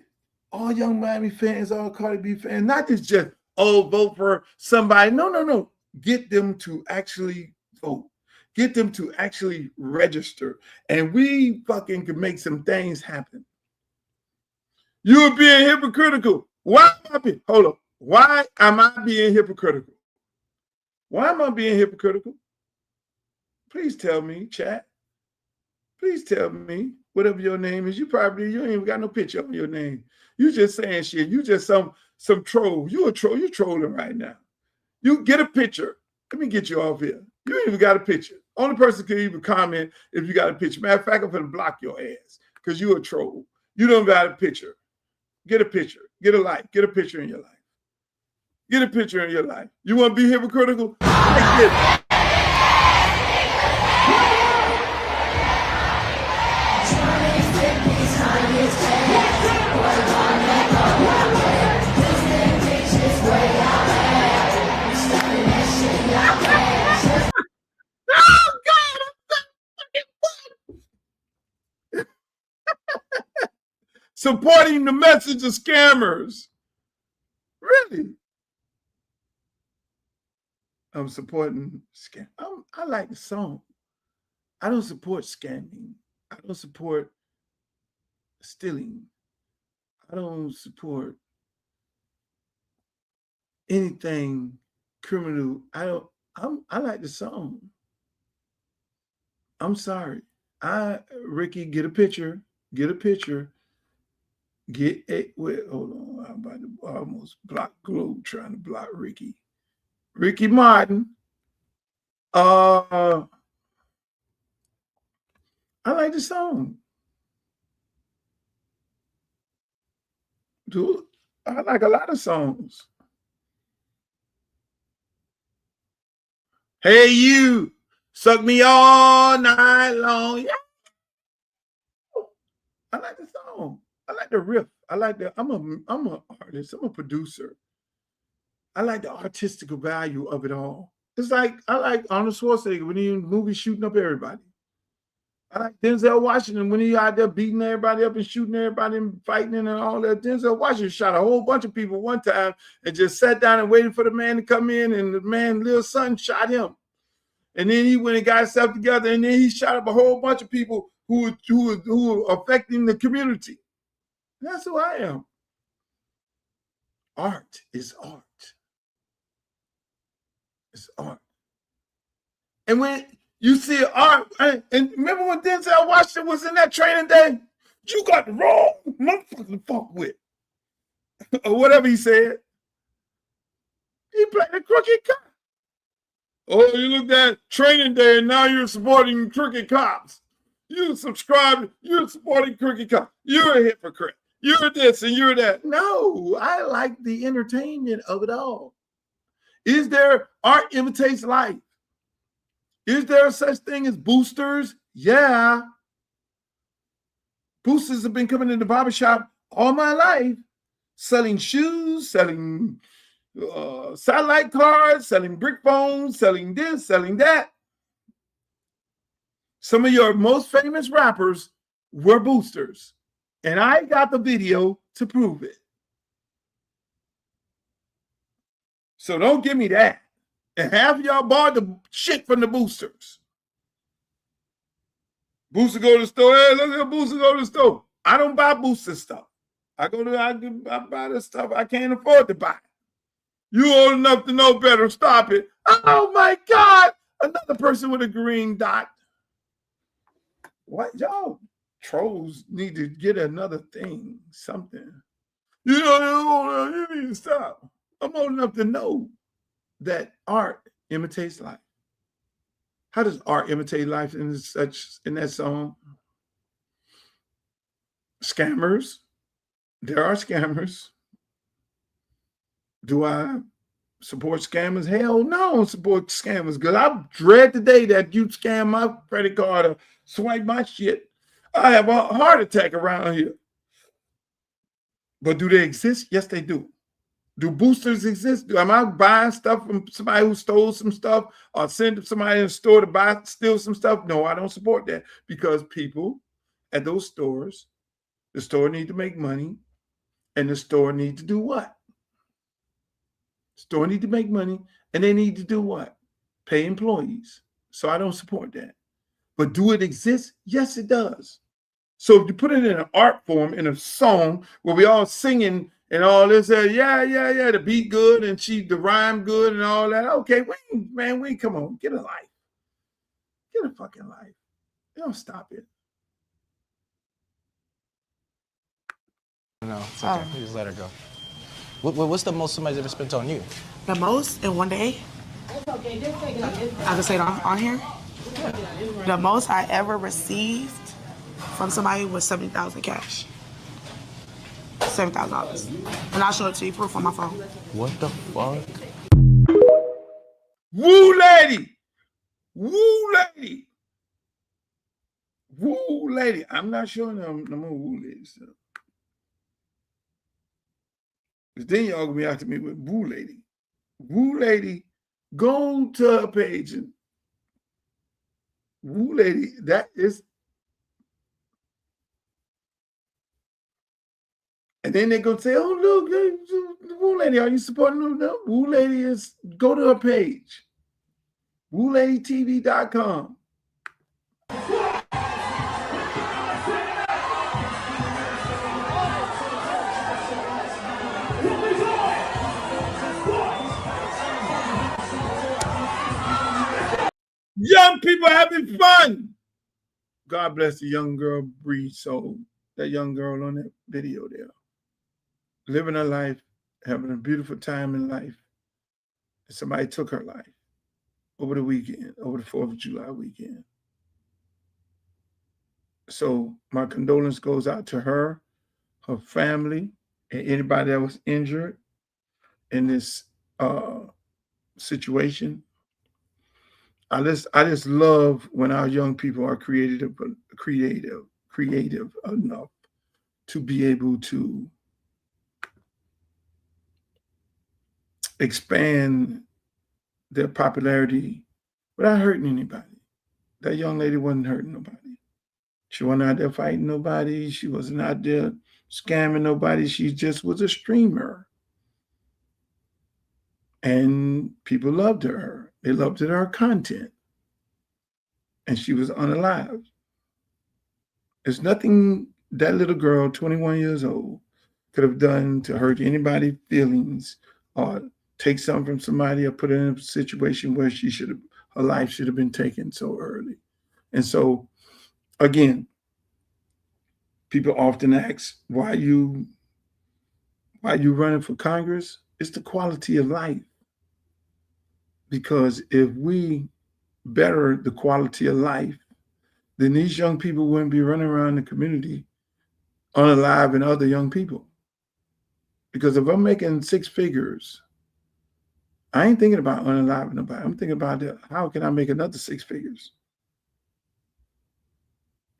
all Young Miami fans, all Cardi B fans, not just vote for somebody. No. Get them to actually vote. Get them to actually register. And we fucking can make some things happen. You're being hypocritical. Why am I being hypocritical? Why am I being hypocritical? Please tell me, chat. Please tell me, whatever your name is. You ain't even got no picture on your name. You just saying shit. You just some troll. You a troll. You trolling right now. You get a picture. Let me get you off here. You ain't even got a picture. Only person can even comment if you got a picture. Matter of fact, I'm gonna block your ass because you a troll. You don't got a picture. Get a picture. Get a like. Get a picture in your life. Get a picture in your life. You want to be hypocritical? Get it. Supporting the message of scammers. Really? I'm supporting scam. I like the song. I don't support scamming. I don't support stealing. I don't support anything criminal. I like the song. I'm sorry. Ricky, get a picture. Get a picture. Get a wait, hold on. I'm about to almost block Globe trying to block Ricky. Ricky Martin. I like the song. Dude, I like a lot of songs. Hey, you suck me all night long. Yeah. I like the song. I like the riff. I like the. I'm an artist. I'm a producer. I like the artistic value of it all. It's like I like Arnold Schwarzenegger when he in movies shooting up everybody. I like Denzel Washington when he out there beating everybody up and shooting everybody and fighting and all that. Denzel Washington shot a whole bunch of people one time and just sat down and waited for the man to come in, and the man, little son, shot him. And then he went and got himself together, and then he shot up a whole bunch of people who were affecting the community. That's who I am. Art is art. It's art. And when you see art, and remember when Denzel Washington was in that Training Day? You got the wrong motherfucker to fuck with. Or whatever he said. He played a crooked cop. Oh, you looked at Training Day and now you're supporting crooked cops. You're supporting crooked cops. You're a hypocrite. You're this and you're that. No, I like the entertainment of it all. Is there art imitates life? Is there such thing as boosters? Yeah. Boosters have been coming in the barbershop all my life, selling shoes, selling satellite cards, selling brick phones, selling this, selling that. Some of your most famous rappers were boosters, and I got the video to prove it. So don't give me that. And half of y'all bought the shit from the boosters. Booster go to the store. Hey, look at Booster go to the store. I don't buy booster stuff. I buy the stuff I can't afford to buy. You old enough to know better. Stop it. Oh my God. Another person with a green dot. What? Y'all trolls need to get another thing, something. You need to stop. I'm old enough to know that art imitates life. How does art imitate life in that song? Scammers. There are scammers. Do I support scammers? Hell no, I don't support scammers. Because I dread the day that you scam my credit card or swipe my shit. I have a heart attack around here. But do they exist? Yes, they do. Do boosters exist? Am I buying stuff from somebody who stole some stuff or send somebody in the store to steal some stuff? No, I don't support that because people at those stores, the store need to make money and the store need to do what? Store need to make money and they need to do what? Pay employees. So I don't support that. But do it exist? Yes, it does. So if you put it in an art form, in a song where we all singing and all this. The beat good and the rhyme good and all that. Okay, come on, get a life. Get a fucking life. Don't stop it. No, it's okay. You just let her go. What's the most somebody's ever spent on you? The most in one day? I can say it on here. The most I ever received from somebody was $70,000 cash. $7,000. And I'll show it to you, proof on my phone. What the fuck? Woo lady! Woo lady! Woo lady! I'm not showing them no more woo ladies. So. Then y'all gonna be after me with woo lady. Woo lady, go to her page and woo lady, that is. And then they're gonna say, oh, look, woo lady, are you supporting them? No, woo lady is, go to her page. WooLadyTV.com. Young people having fun. God bless the young girl Bree Soul, that young girl on that video there. Living her life, having a beautiful time in life. And somebody took her life over the weekend, over the 4th of July weekend. So my condolence goes out to her, her family, and anybody that was injured in this situation. I just love when our young people are creative enough to be able to expand their popularity without hurting anybody. That young lady wasn't hurting nobody. She wasn't out there fighting nobody. She wasn't out there scamming nobody. She just was a streamer. And people loved her. They loved her content. And she was unalived. There's nothing that little girl, 21 years old, could have done to hurt anybody's feelings or take something from somebody or put her in a situation where her life should have been taken so early. And so, again, people often ask, why you running for Congress? It's the quality of life. Because if we better the quality of life, then these young people wouldn't be running around the community unaliving other young people. Because if I'm making 6 figures, I ain't thinking about unaliving nobody. I'm thinking about how can I make another 6 figures?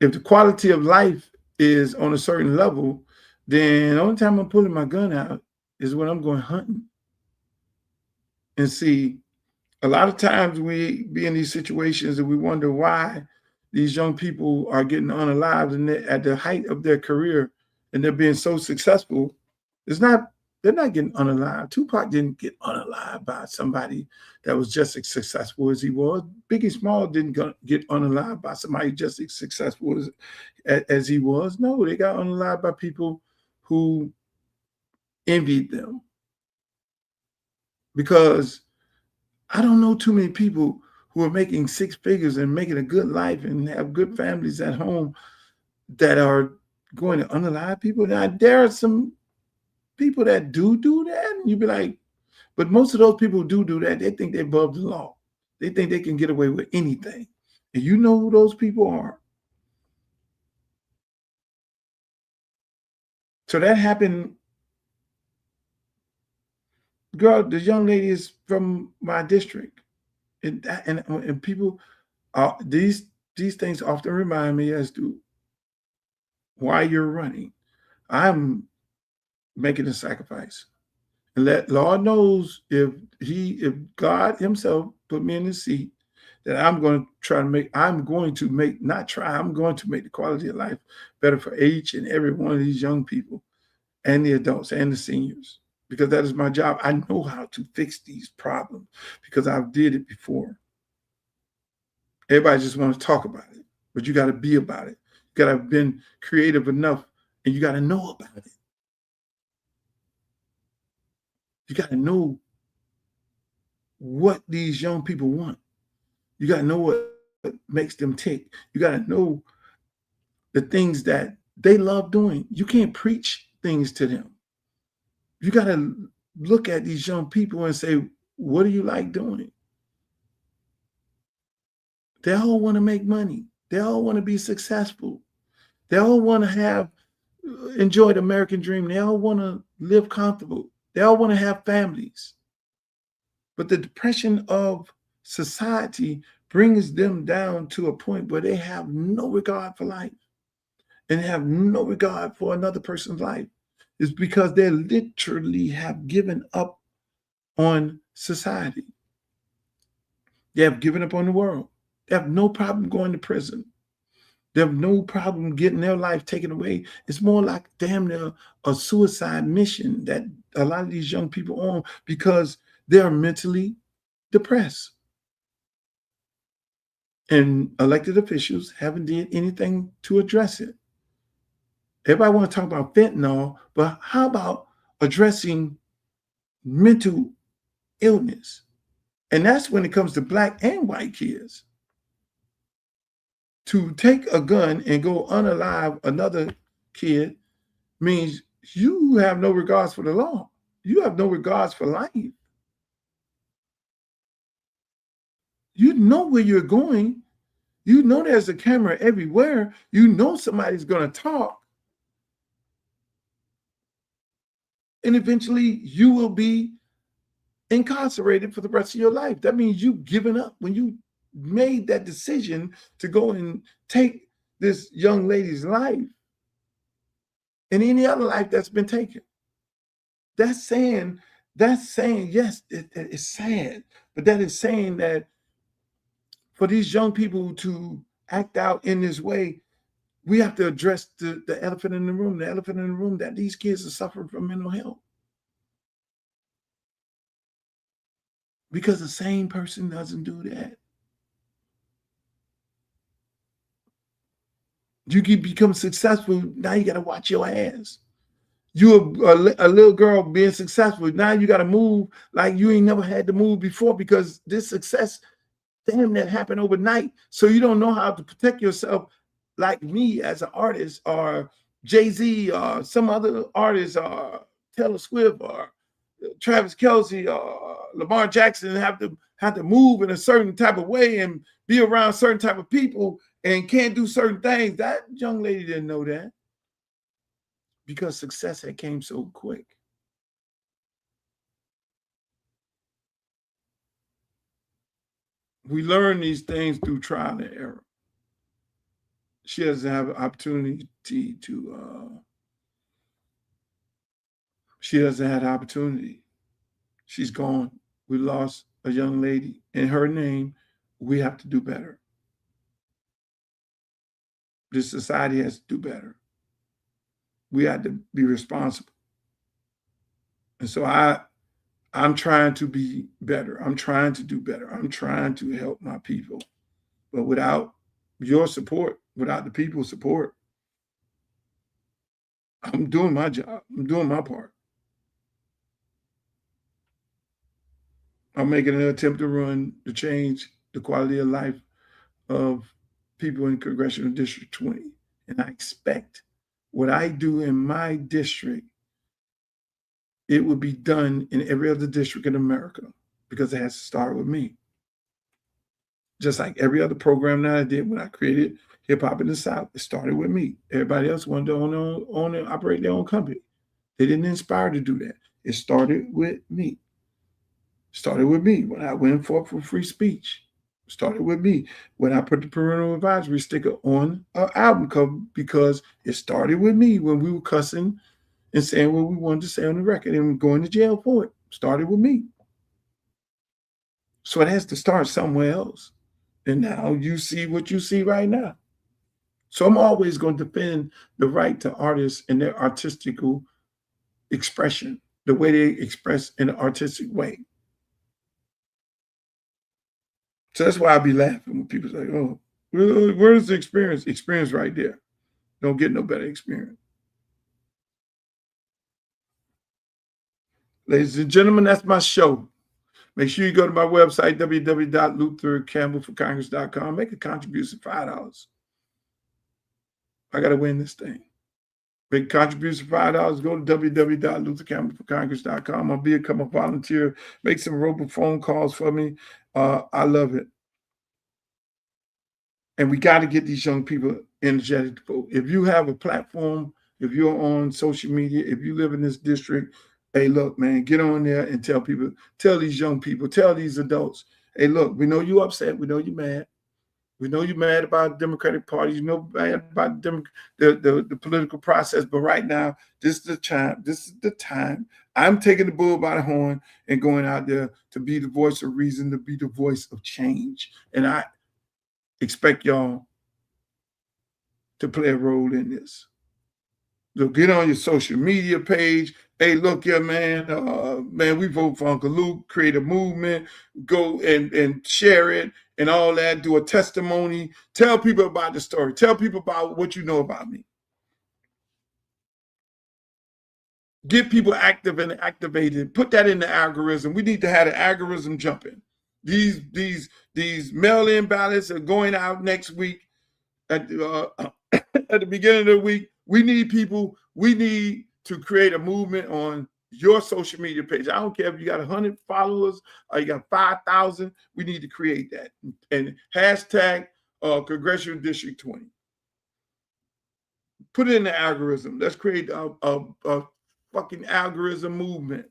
If the quality of life is on a certain level, then the only time I'm pulling my gun out is when I'm going hunting. And see, a lot of times we be in these situations and we wonder why these young people are getting unalived and at the height of their career and they're being so successful. They're not getting unalived. Tupac didn't get unalived by somebody that was just as successful as he was. Biggie Small didn't get unalived by somebody just as successful as he was. No, they got unalived by people who envied them. Because I don't know too many people who are making 6 figures and making a good life and have good families at home that are going to unalive people. Now, there are some people that do that, and you'd be like, but most of those people who do that, they think they're above the law. They think they can get away with anything. And you know who those people are. So that happened. Girl, the young lady is from my district. And people, these things often remind me as to why you're running. I'm making a sacrifice. And Lord knows if God himself put me in the seat, that I'm going to make the quality of life better for each and every one of these young people and the adults and the seniors, because that is my job. I know how to fix these problems because I've did it before. Everybody just wants to talk about it, but you got to be about it. You got to have been creative enough and you got to know about it. You got to know what these young people want. You got to know what makes them tick. You got to know the things that they love doing. You can't preach things to them. You got to look at these young people and say, what do you like doing? They all want to make money. They all want to be successful. They all want to enjoy the American dream. They all want to live comfortable. They all want to have families. But the depression of society brings them down to a point where they have no regard for life and have no regard for another person's life. It's because they literally have given up on society. They have given up on the world. They have no problem going to prison. They have no problem getting their life taken away. It's more like damn near a suicide mission that a lot of these young people on because they are mentally depressed. And elected officials haven't did anything to address it. Everybody want to talk about fentanyl, but how about addressing mental illness? And that's when it comes to black and white kids. To take a gun and go unalive another kid means you have no regards for the law. You have no regards for life. You know where you're going. You know there's a camera everywhere. You know somebody's going to talk. And eventually you will be incarcerated for the rest of your life. That means you've given up. When you made that decision to go and take this young lady's life and any other life that's been taken. That's saying, yes, it's sad, but that is saying that for these young people to act out in this way, we have to address the elephant in the room, that these kids are suffering from mental health. Because the same person doesn't do that. You can become successful, now you got to watch your ass. You're a little girl being successful, now you got to move like you ain't never had to move before because this success, damn, that happened overnight. So you don't know how to protect yourself like me as an artist or Jay-Z or some other artist or Taylor Swift or Travis Kelce or Lamar Jackson have to move in a certain type of way and be around certain type of people and can't do certain things. That young lady didn't know that because success had came so quick. We learn these things through trial and error. She doesn't have an opportunity to, she doesn't have the opportunity. She's gone. We lost a young lady in her name. We have to do better. This society has to do better. We have to be responsible. And so I'm trying to be better. I'm trying to do better. I'm trying to help my people. But without your support, without the people's support, I'm doing my job. I'm doing my part. I'm making an attempt to change the quality of life of people in Congressional District 20. And I expect what I do in my district, it will be done in every other district in America because it has to start with me. Just like every other program that I did when I created Hip Hop in the South, it started with me. Everybody else wanted to own and operate their own company. They didn't inspire to do that. It started with me. Started with me when I went forth for free speech. Started with me when I put the parental advisory sticker on an album cover because it started with me when we were cussing and saying what we wanted to say on the record and going to jail for it. Started with me. So it has to start somewhere else. And now you see what you see right now. So I'm always going to defend the right to artists and their artistical expression, the way they express in an artistic way. So that's why I be laughing when people say, oh, where's the experience? Experience right there. Don't get no better experience. Ladies and gentlemen, that's my show. Make sure you go to my website, www.luthercampbellforcongress.com. Make a contribution, $5. I got to win this thing. Make a contribution, $5. Go to www.luthercampbellforcongress.com. I'll become a volunteer. Make some robot phone calls for me. I love it. And we got to get these young people energetic to vote. If you have a platform, if you're on social media, if you live in this district, hey, look, man, get on there and tell people, tell these young people, tell these adults, hey, look, we know you're upset. We know you're mad. We know you're mad about the Democratic Party. You know mad about the political process. But right now, this is the time. This is the time. I'm taking the bull by the horn and going out there to be the voice of reason, to be the voice of change. And I expect y'all to play a role in this. So get on your social media page. Hey, look here, man. Man, we vote for Uncle Luke. Create a movement. Go and share it and all that. Do a testimony. Tell people about the story. Tell people about what you know about me. Get people active and activated. Put that in the algorithm. We need to have the algorithm jumping. These mail-in ballots are going out next week at the beginning of the week. We need people. We need to create a movement on your social media page. I don't care if you got 100 followers or you got 5,000. We need to create that. And hashtag Congressional District 20. Put it in the algorithm. Let's create a fucking algorithm movement.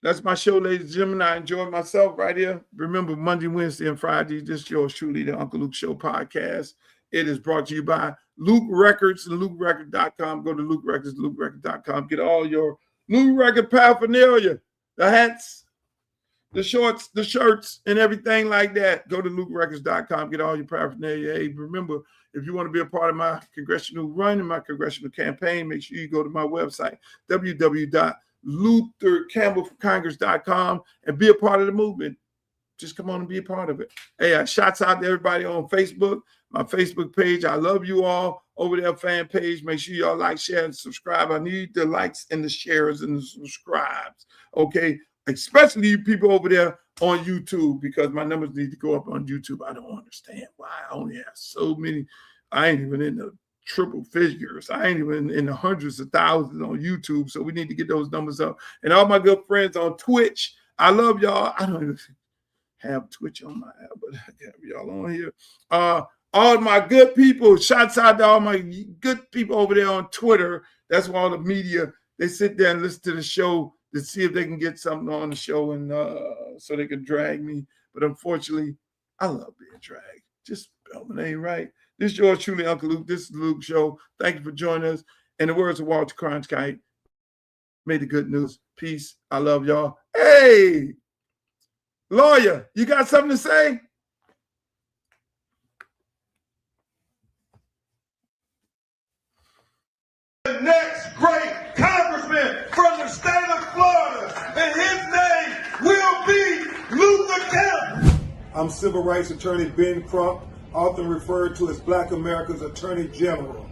That's my show, ladies and gentlemen. I enjoyed myself right here. Remember, Monday, Wednesday, and Friday, this is yours truly, the Uncle Luke Show podcast. It is brought to you by Luke Records and LukeRecord.com. Go to Luke Records, LukeRecord.com. Get all your Luke Record paraphernalia, the hats, the shorts, the shirts, and everything like that. Go to LukeRecords.com. Get all your paraphernalia. Hey, remember, if you want to be a part of my congressional run and my congressional campaign, make sure you go to my website, www.luthercampbellforcongress.com, and be a part of the movement. Just come on and be a part of it. Hey, shouts out to everybody on Facebook, my Facebook page. I love you all over there, fan page. Make sure y'all like, share, and subscribe. I need the likes and the shares and the subscribes, okay? Especially you people over there on YouTube, because my numbers need to go up on YouTube. I don't understand why I only have so many. I ain't even in the triple figures. I ain't even in the hundreds of thousands on YouTube, so we need to get those numbers up. And all my good friends on Twitch, I love y'all. I don't even have Twitch on my app, but I have y'all on here. All my good people, shouts out to all my good people over there on Twitter. That's why all the media, they sit there and listen to the show to see if they can get something on the show, and so they can drag me. But unfortunately, I love being dragged. Just spelling ain't right. This is yours truly, Uncle Luke. This is the Luke Show. Thank you for joining us. In the words of Walter Cronkite, may the good news. Peace. I love y'all. Hey! Lawyer, you got something to say? The next great congressman from the state of Florida, and his name will be Luther Campbell. I'm Civil Rights Attorney Ben Crump, often referred to as Black America's Attorney General.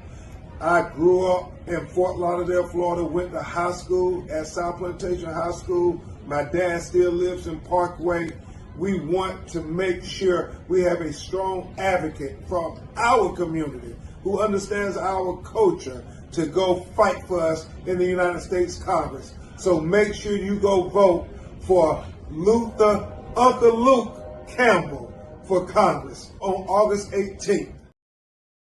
I grew up in Fort Lauderdale, Florida, went to high school at South Plantation High School. My dad still lives in Parkway. We want to make sure we have a strong advocate from our community who understands our culture to go fight for us in the United States Congress. So make sure you go vote for Uncle Luke Campbell for Congress on August 18th.